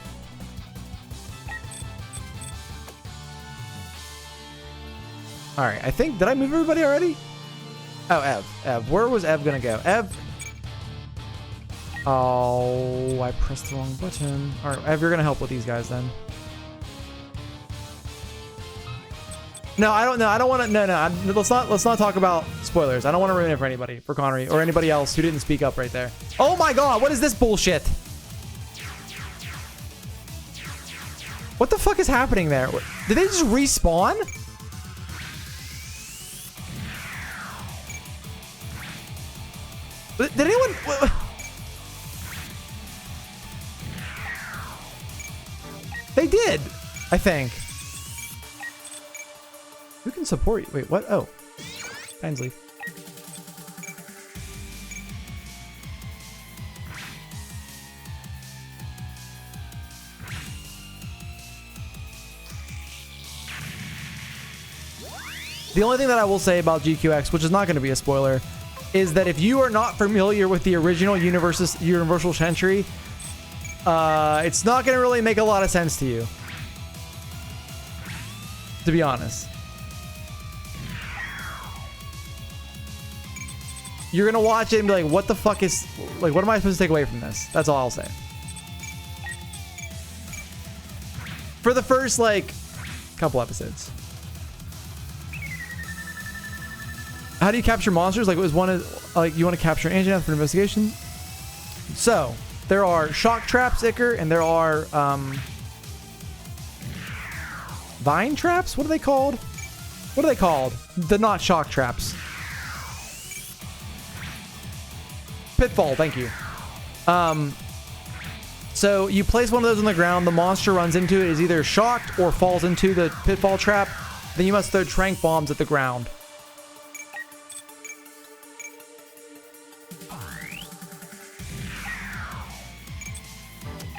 Alright, I think... Did I move everybody already? Oh, Ev. Where was Ev going to go? Ev... Oh, I pressed the wrong button. Alright, Ev, you're going to help with these guys then. No, I don't know. I don't want to. No. Let's not talk about spoilers. I don't want to ruin it for anybody, for Connery or anybody else who didn't speak up right there. Oh my god, what is this bullshit? What the fuck is happening there? Did they just respawn? Did anyone? They did, I think. Who can support you? Wait, what? Oh. Ainsley. The only thing that I will say about GQX, which is not going to be a spoiler, is that if you are not familiar with the original Universal Century, it's not going to really make a lot of sense to you, to be honest. You're going to watch it and be like, what the fuck is... Like, what am I supposed to take away from this? That's all I'll say. For the first, like, couple episodes. How do you capture monsters? Like, it was one of... Like, you want to capture an engine for investigation? So, there are shock traps, Iker, and there are, vine traps? What are they called? What are they called? The not shock traps. Pitfall, thank you. So you place one of those on the ground, the monster runs into it, is either shocked or falls into the pitfall trap. Then you must throw tranq bombs at the ground.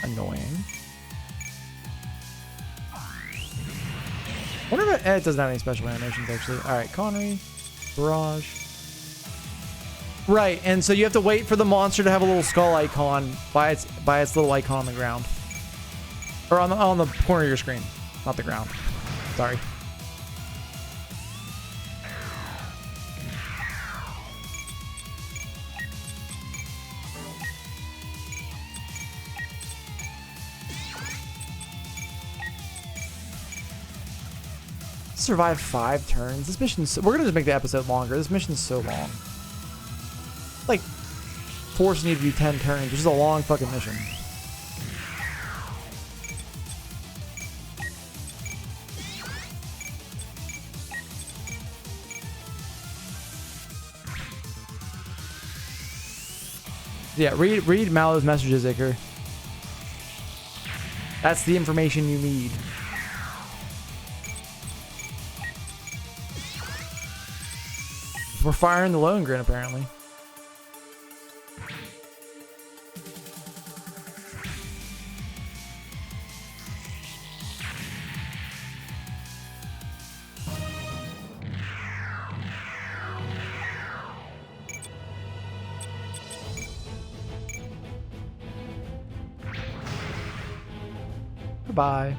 Annoying. I wonder if it doesn't have any special animations actually. Alright, Connery, Barrage. Right, and so you have to wait for the monster to have a little skull icon by its little icon on the ground. Or on the corner of your screen. Not the ground. Sorry. Survive 5 turns. This mission's... We're gonna just make the episode longer. This mission's so long. Like, forcing you to do 10 turns, which is a long fucking mission. Yeah, read Mallow's messages, Iker. That's the information you need. We're firing the Lohengrin, apparently. Goodbye.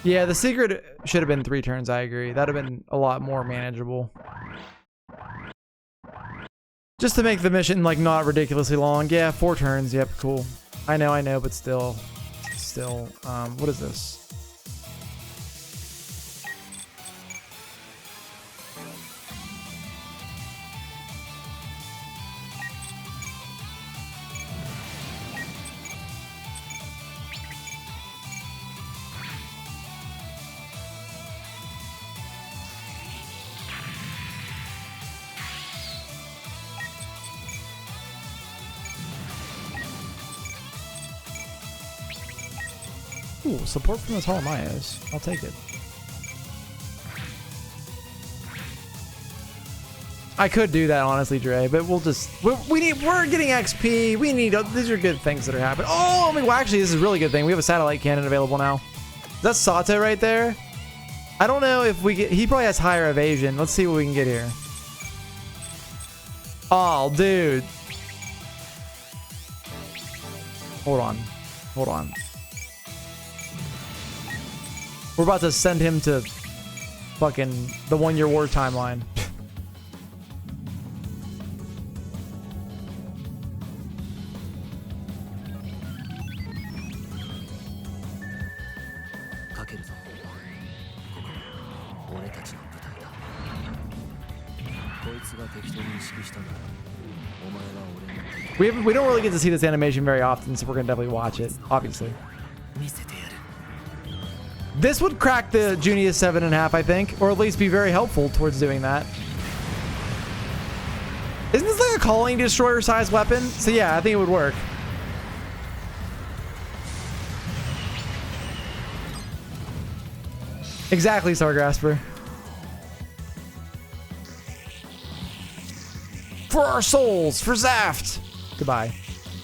Yeah, the secret should have been 3 turns, I agree. That would have been a lot more manageable. Just to make the mission, like, not ridiculously long. Yeah, 4 turns. Yep, cool. I know, but still. What is this? Ooh, support from the Ptolemaios. I'll take it. I could do that, honestly, Dre, but we'll just... We're getting XP. We need... These are good things that are happening. Oh, I mean, well, actually, this is a really good thing. We have a satellite cannon available now. That's Sato right there. I don't know if we get... He probably has higher evasion. Let's see what we can get here. Oh, dude. Hold on. We're about to send him to fucking the 1-year war timeline. We don't really get to see this animation very often, so we're gonna definitely watch it, obviously. This would crack the Junius 7.5, I think, or at least be very helpful towards doing that. Isn't this like a colony destroyer size weapon? So yeah, I think it would work. Exactly, Stargrasper. For our souls, for Zaft. Goodbye,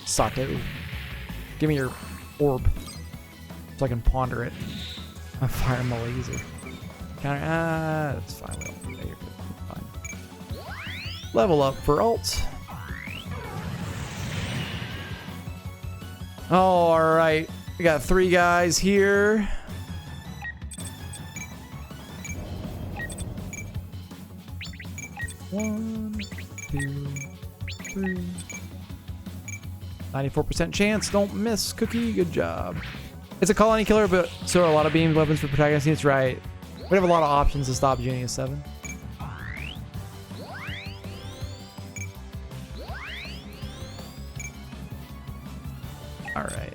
Sato. Give me your orb so I can ponder it. I'm firing my laser. Counter. That's fine. We don't need that. You're good. Fine. Level up for ult. All right. We got 3 guys here. One, 2, 3. 94% chance. Don't miss, Cookie. Good job. It's a colony killer, but so are a lot of beam weapons for protagonist units, right? We have a lot of options to stop Genius 7. Alright.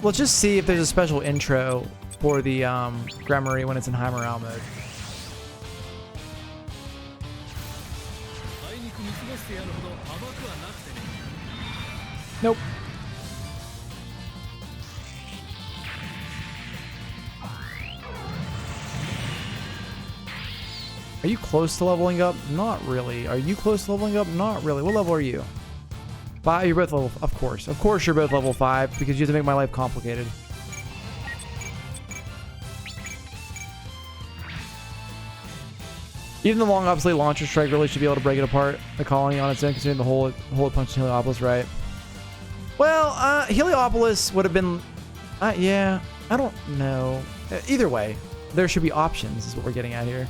Let's just see if there's a special intro for the Gremory when it's in high morale mode. Nope. Are you close to leveling up? Not really. Are you close to leveling up? Not really. What level are you? 5? You're both level... Of course. Of course you're both level 5 because you have to make my life complicated. Even the long obsolete launcher strike really should be able to break it apart. The colony on its own, considering the whole punch in Heliopolis, right? Well, Heliopolis would have been... yeah, I don't know. Either way, there should be options is what we're getting at here.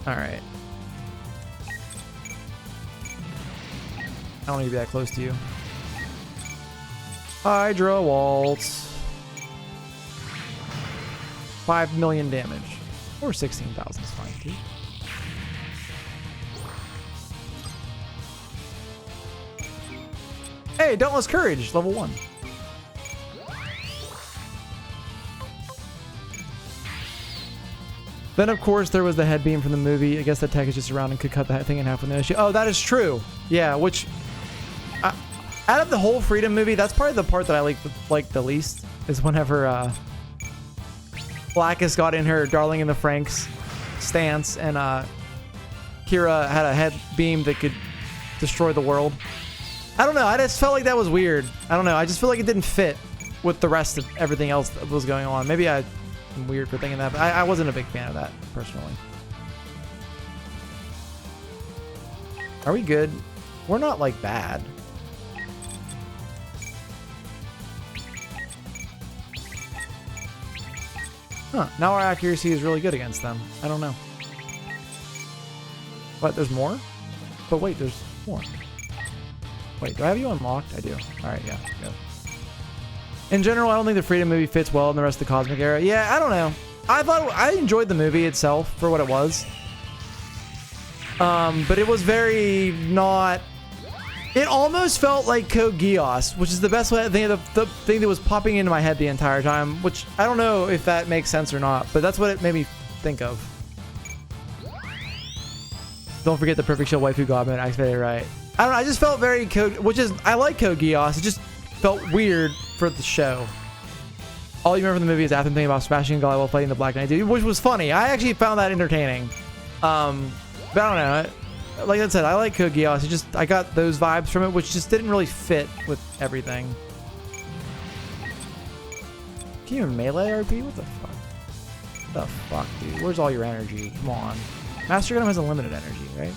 Alright. I don't need to be that close to you. Hydra Waltz. 5 million damage. Or 16,000 is fine, too. Hey, Dauntless Courage, level 1. Then, of course, there was the head beam from the movie. I guess that tech is just around and could cut that thing in half with no issue. Oh, that is true. Yeah, which... out of the whole Freedom movie, that's probably the part that I like the least. Is whenever Blackus got in her Darling in the Franxx stance and Kira had a head beam that could destroy the world. I don't know. I just felt like that was weird. I don't know. I just feel like it didn't fit with the rest of everything else that was going on. Maybe I'm weird for thinking that, but I wasn't a big fan of that, personally. Are we good? We're not, like, bad. Huh. Now our accuracy is really good against them. I don't know. What? There's more? But wait, there's more. Wait, do I have you unlocked? I do. Alright, yeah. Go. In general, I don't think the Freedom movie fits well in the rest of the Cosmic Era. Yeah, I don't know. I enjoyed the movie itself for what it was. But it was very not... It almost felt like Code Geass, which is the best way. The thing that was popping into my head the entire time, which I don't know if that makes sense or not, but that's what it made me think of. Don't forget the perfect shell waifu goblin. I said it right. I don't know. I just felt very Code, which is I like Code Geass. It just felt weird for the show. All you remember from the movie is Athens thinking about smashing Golly while fighting the Black Knight, which was funny. I actually found that entertaining. But I don't know. Like I said, I like Code Geass. It just I got those vibes from it, which just didn't really fit with everything. Can you even melee RP? What the fuck? What the fuck, dude? Where's all your energy? Come on. Master Gundam has unlimited energy, right?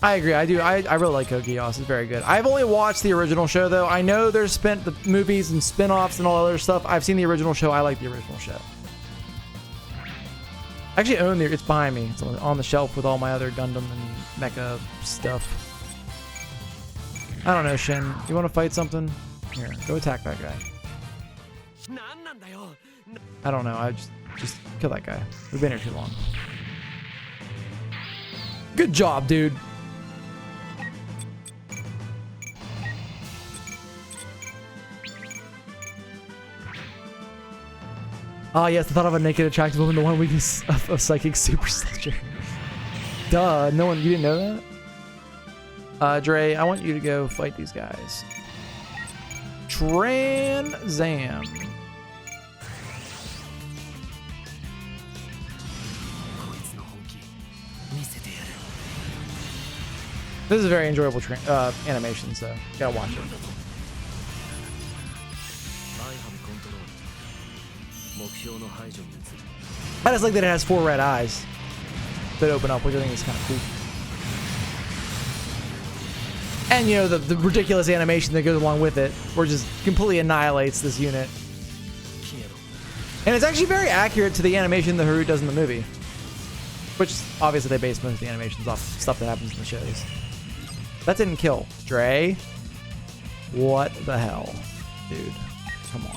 I agree. I do. I really like Code Geass. It's very good. I've only watched the original show, though. I know there's the movies and spin-offs and all other stuff. I've seen the original show. I like the original show. I actually own it's behind me. It's on the shelf with all my other Gundam and mecha stuff. I don't know, Shin. You want to fight something? Here, go attack that guy. I don't know. I just kill that guy. We've been here too long. Good job, dude. Ah, yes, the thought of a naked, attractive woman, the one weakness of a psychic super sledger. Duh, no one, you didn't know that? Dre, I want you to go fight these guys. Tran Zam. This is a very enjoyable animation, so gotta watch it. I just like that it has 4 red eyes that open up, which I think is kind of cool. And, you know, the ridiculous animation that goes along with it, where it just completely annihilates this unit. And it's actually very accurate to the animation that Haru does in the movie. Which, obviously, they base most of the animations off stuff that happens in the shows. That didn't kill. Dre? What the hell? Dude, come on.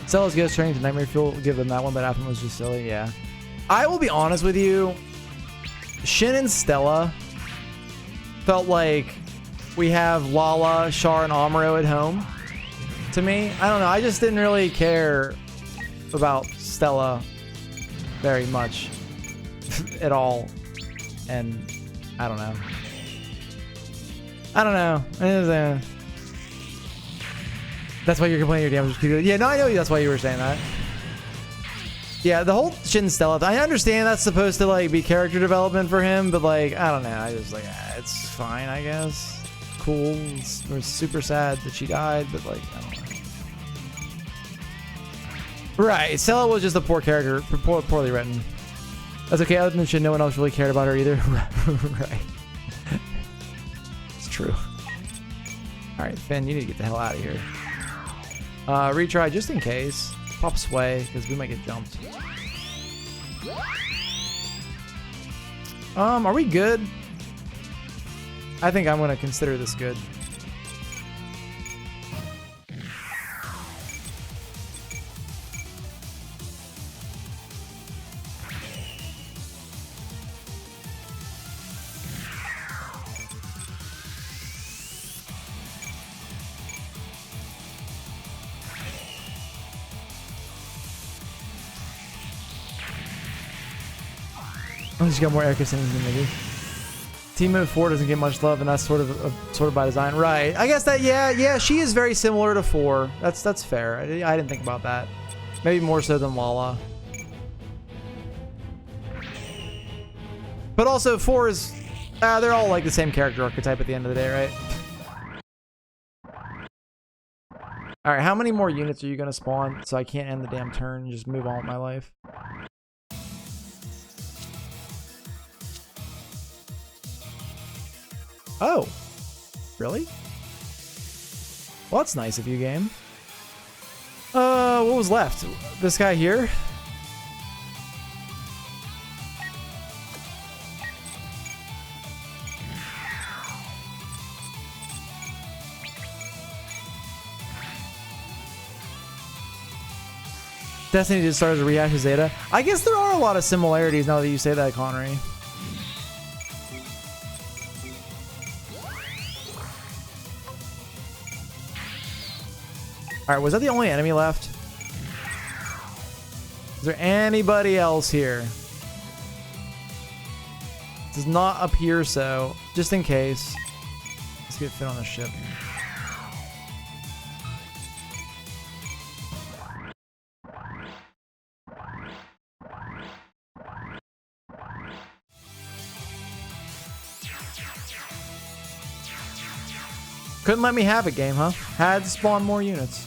Stella's Ghost Training to Nightmare Fuel. Give them that one, but after was just silly. Yeah. I will be honest with you. Shin and Stella felt like we have Lala, Char, and Amuro at home. To me, I don't know. I just didn't really care about Stella very much at all, and I don't know. I don't know. That's why you're complaining your damage was too good. Yeah, no, I know that's why you were saying that. Yeah, the whole Shin Stella, I understand that's supposed to like be character development for him, but like, I don't know. I just like, it's fine, I guess. Cool. We're super sad that she died, but like, I don't know. Right, Stella was just a poor character, poorly written. That's okay. Other than Shin, no one else really cared about her either. Right. It's true. All right, Finn, you need to get the hell out of here. Retry just in case. Pop Sway, because we might get jumped. Are we good? I think I'm going to consider this good. I just got more air conditioning than maybe. Team Mode 4 doesn't get much love, and that's sort of by design, right? I guess that yeah, she is very similar to 4. That's fair. I didn't think about that. Maybe more so than Lala. But also 4 is they're all like the same character archetype at the end of the day, right? All right, how many more units are you gonna spawn so I can't end the damn turn and just move on with my life? Oh, really? Well, that's nice of you, game. What was left? This guy here? Destiny just started to rehash to Zeta. I guess there are a lot of similarities now that you say that, Connery. Alright, was that the only enemy left? Is there anybody else here? Does not appear so. Just in case. Let's get fit on the ship. Couldn't let me have it, game, huh? Had to spawn more units.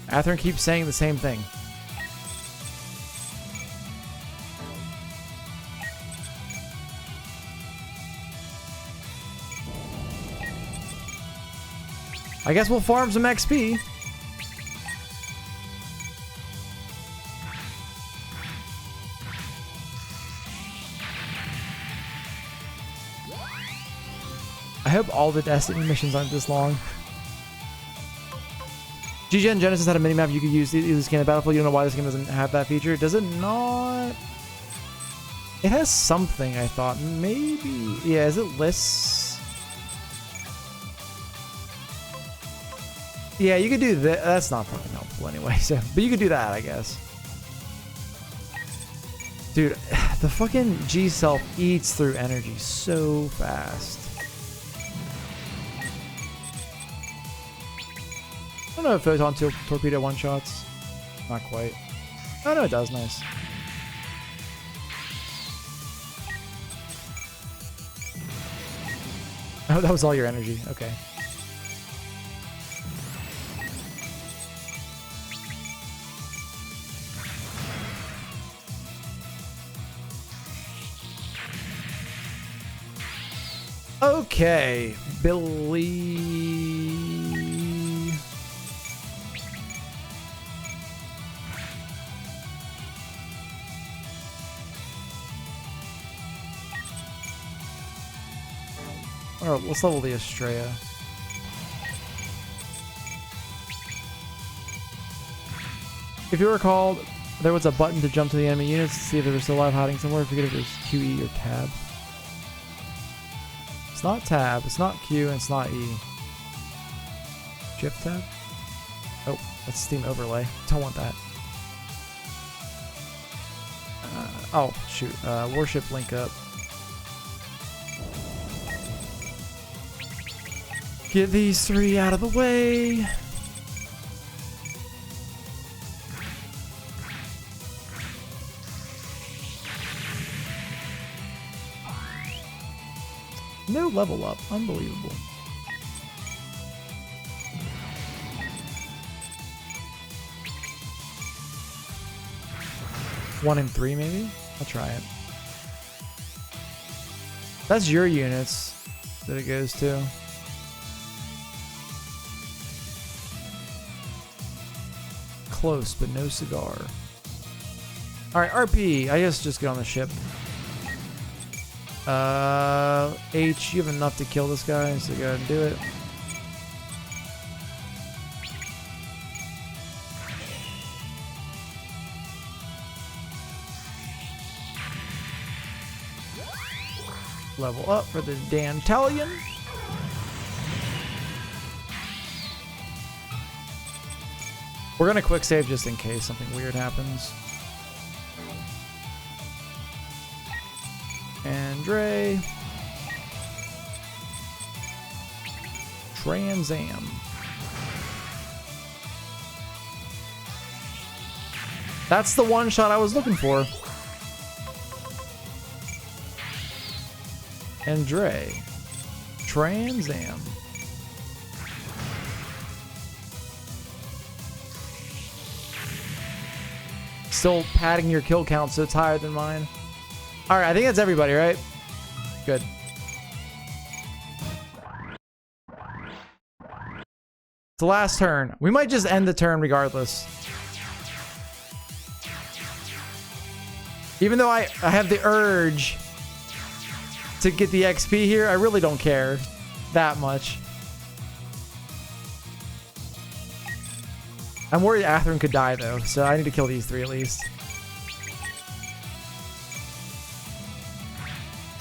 Atherin keeps saying the same thing. I guess we'll farm some XP. I hope all the Destiny missions aren't this long. GGN Genesis had a minimap you could use to scan the battlefield. You don't know why this game doesn't have that feature. Does it not? It has something, I thought. Maybe. Yeah, is it lists? Yeah, you could do that. That's not fucking helpful anyway. So, but you could do that, I guess. Dude, the fucking G self eats through energy so fast. I don't know if photon torpedo one shots. Not quite. Oh no, it does. Nice. Oh, that was all your energy. Okay. Okay, Billy. All right, let's level the Estrella. If you recall, there was a button to jump to the enemy units to see if they were still alive hiding somewhere. I forget if it was QE or Tab. It's not Tab, it's not Q, and it's not E. Shift Tab? Oh, that's Steam Overlay. Don't want that. Oh, shoot. Warship link up. Get these three out of the way. No level up. Unbelievable. One in three, maybe? I'll try it. That's your units that it goes to. Close, but no cigar. Alright, RP. I guess just get on the ship. H, you have enough to kill this guy, so go ahead and do it. Level up for the Dantalion. We're gonna quick save just in case something weird happens. Andre. Trans Am. That's the one shot I was looking for. Andre. Trans Am. Still padding your kill count so it's higher than mine. Alright, I think that's everybody, right? Good. It's the last turn. We might just end the turn regardless. Even though I have the urge to get the XP here, I really don't care that much. I'm worried Atherin could die though, so I need to kill these three at least.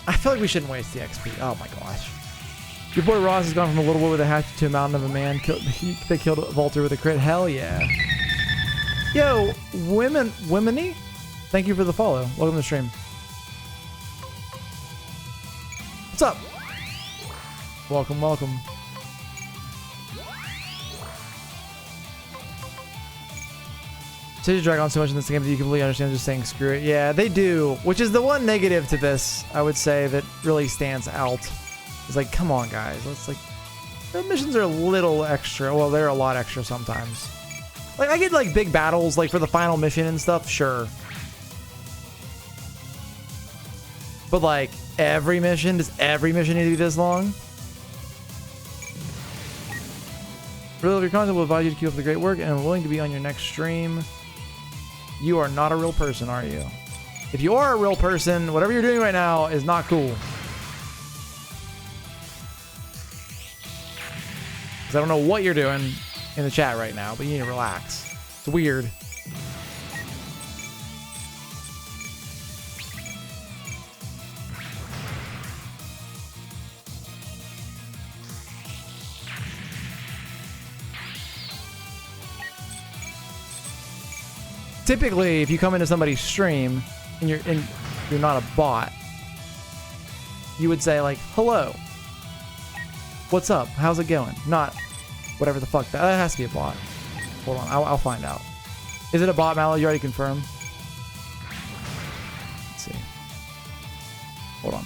I feel like we shouldn't waste the XP. Oh my gosh. Your boy Ross has gone from a little boy with a hatchet to a mountain of a man. They killed Volter with a crit. Hell yeah. Yo, Womeny? Thank you for the follow. Welcome to the stream. What's up? Welcome, welcome. They drag on so much in this game that you completely understand just saying screw it. Yeah, they do, which is the one negative to this, I would say, that really stands out. It's like, come on, guys. Let's like, the missions are a little extra. Well, they're a lot extra sometimes. Like, I get like big battles, like for the final mission and stuff, sure. But like, every mission, does every mission need to be this long? Really love your content, will advise you to keep up the great work, and I'm willing to be on your next stream. You are not a real person, are you? If you are a real person, whatever you're doing right now is not cool. Because I don't know what you're doing in the chat right now, but you need to relax. It's weird. typically, if you come into somebody's stream and you're not a bot, you would say like, "Hello, what's up? How's it going?" Not whatever the fuck that has to be a bot. Hold on, I'll find out. Is it a bot, Mallow? You already confirmed. Let's see. Hold on.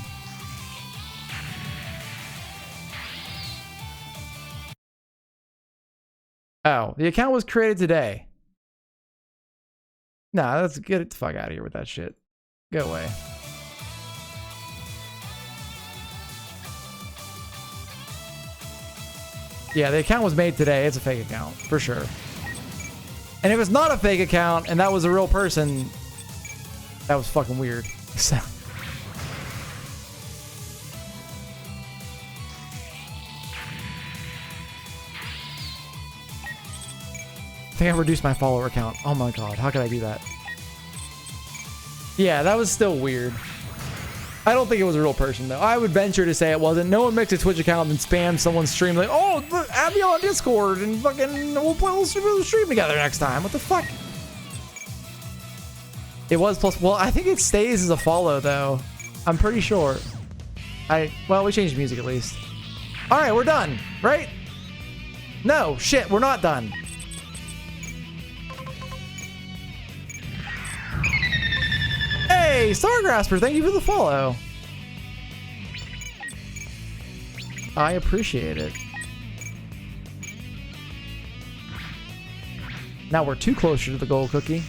Oh, the account was created today. Nah, let's get the fuck out of here with that shit. Go away. Yeah, the account was made today. It's a fake account, for sure. And if it's not a fake account and that was a real person, that was fucking weird. So. I think I reduced my follower count. Oh my god, how could I do that? Yeah, that was still weird. I don't think it was a real person though. I would venture to say it wasn't. No one makes a Twitch account and spams someone's stream like, "Oh, add me on Discord and fucking we'll stream together next time." What the fuck? It was plus. Well, I think it stays as a follow though. I'm pretty sure. Well, we changed music at least. All right, we're done, right? No, shit, we're not done. Hey, Stargrasper, thank you for the follow. I appreciate it. Now we're too closer to the gold cookie.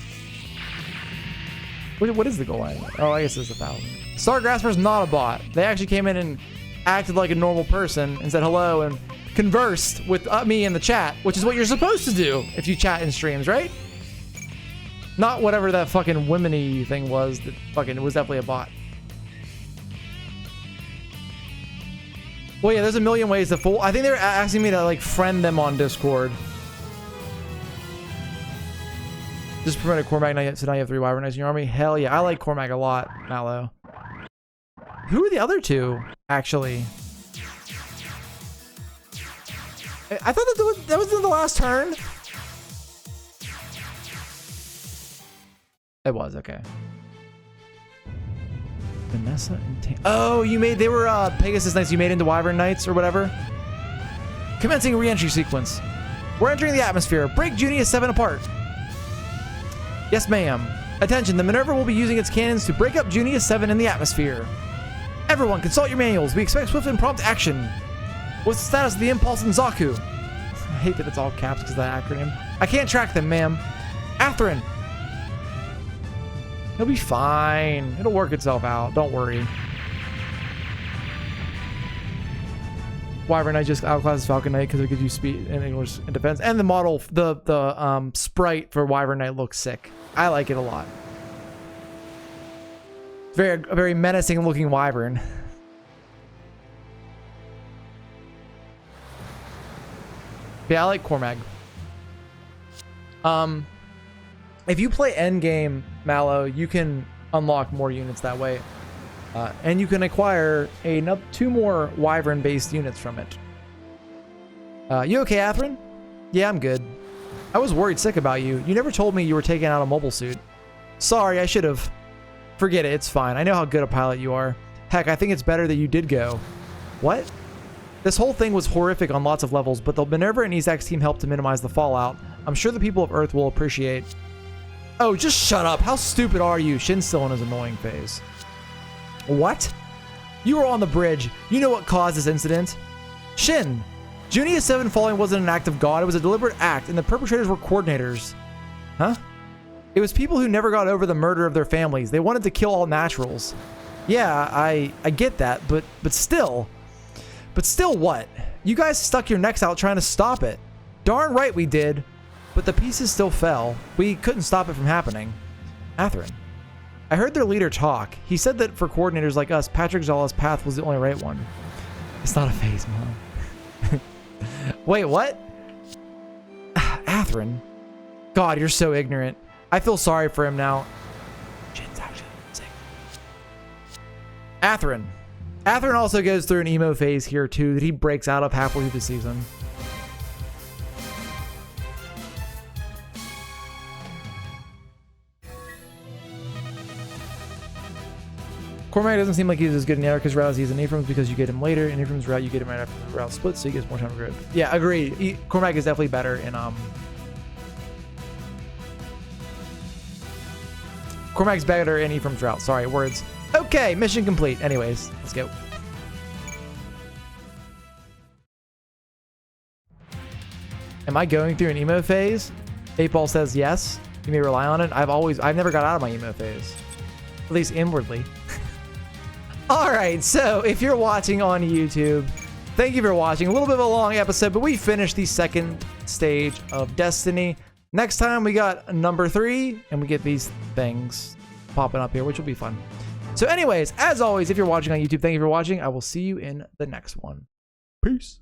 What is the goal line? Oh, I guess it's 1,000. Stargrasper's not a bot. They actually came in and acted like a normal person and said hello and conversed with me in the chat, which is what you're supposed to do if you chat in streams, right? Not whatever that fucking women-y thing was. That fucking, it was definitely a bot. Well, yeah, there's a million ways to fool. I think they're asking me to like friend them on Discord. Just promoted Cormac, so now you have 3 Wyvern Knights in your army. Hell yeah, I like Cormac a lot, Mallow. Who are the other two, actually? I thought that was the last turn. It was, okay. Vanessa and oh, they were Pegasus Knights you made into Wyvern Knights or whatever. Commencing re-entry sequence. We're entering the atmosphere. Break Junius 7 apart. Yes, ma'am. Attention, the Minerva will be using its cannons to break up Junius 7 in the atmosphere. Everyone, consult your manuals. We expect swift and prompt action. What's the status of the Impulse and Zaku? I hate that it's all caps because of that acronym. I can't track them, ma'am. Atherin. He'll be fine. It'll work itself out. Don't worry. Wyvern Knight just outclasses Falcon Knight because it gives you speed and English and defense. And the model, the sprite for Wyvern Knight looks sick. I like it a lot. A very menacing looking Wyvern. Yeah, I like Cormag. If you play endgame Mallow, you can unlock more units that way. And you can acquire 2 more Wyvern-based units from it. You okay, Atherin? Yeah, I'm good. I was worried sick about you. You never told me you were taking out a mobile suit. Sorry, I should have. Forget it, it's fine. I know how good a pilot you are. Heck, I think it's better that you did go. What? This whole thing was horrific on lots of levels, but the Minerva and Isak's team helped to minimize the fallout. I'm sure the people of Earth will appreciate. Oh, just shut up. How stupid are you? Shin's still in his annoying phase. What? You were on the bridge. You know what caused this incident. Shin, Junius 7 falling wasn't an act of God. It was a deliberate act, and the perpetrators were coordinators. Huh? It was people who never got over the murder of their families. They wanted to kill all naturals. Yeah, I get that, but still. But still what? You guys stuck your necks out trying to stop it. Darn right we did. But the pieces still fell. We couldn't stop it from happening. Atherin. I heard their leader talk. He said that for coordinators like us, Patrick Zala's path was the only right one. It's not a phase, Mom. Wait, what? Atherin. God, you're so ignorant. I feel sorry for him now. Shin's actually sick. Atherin. Atherin also goes through an emo phase here too that he breaks out of halfway through the season. Cormac doesn't seem like he's as good in Erica's route as he's in Ephraim's because you get him later. In Ephraim's route, you get him right after the route splits, so he gets more time to grip. Yeah, agreed. Cormac is definitely better in Cormac's better in Ephraim's route. Sorry, words. Okay, mission complete. Anyways, let's go. Am I going through an emo phase? 8-Ball says yes. You may rely on it. I've never got out of my emo phase. At least inwardly. All right, so if you're watching on YouTube, thank you for watching. A little bit of a long episode, but we finished the second stage of Destiny. Next time we got number 3, and we get these things popping up here, which will be fun. So anyways, as always, if you're watching on YouTube, thank you for watching. I will see you in the next one. Peace.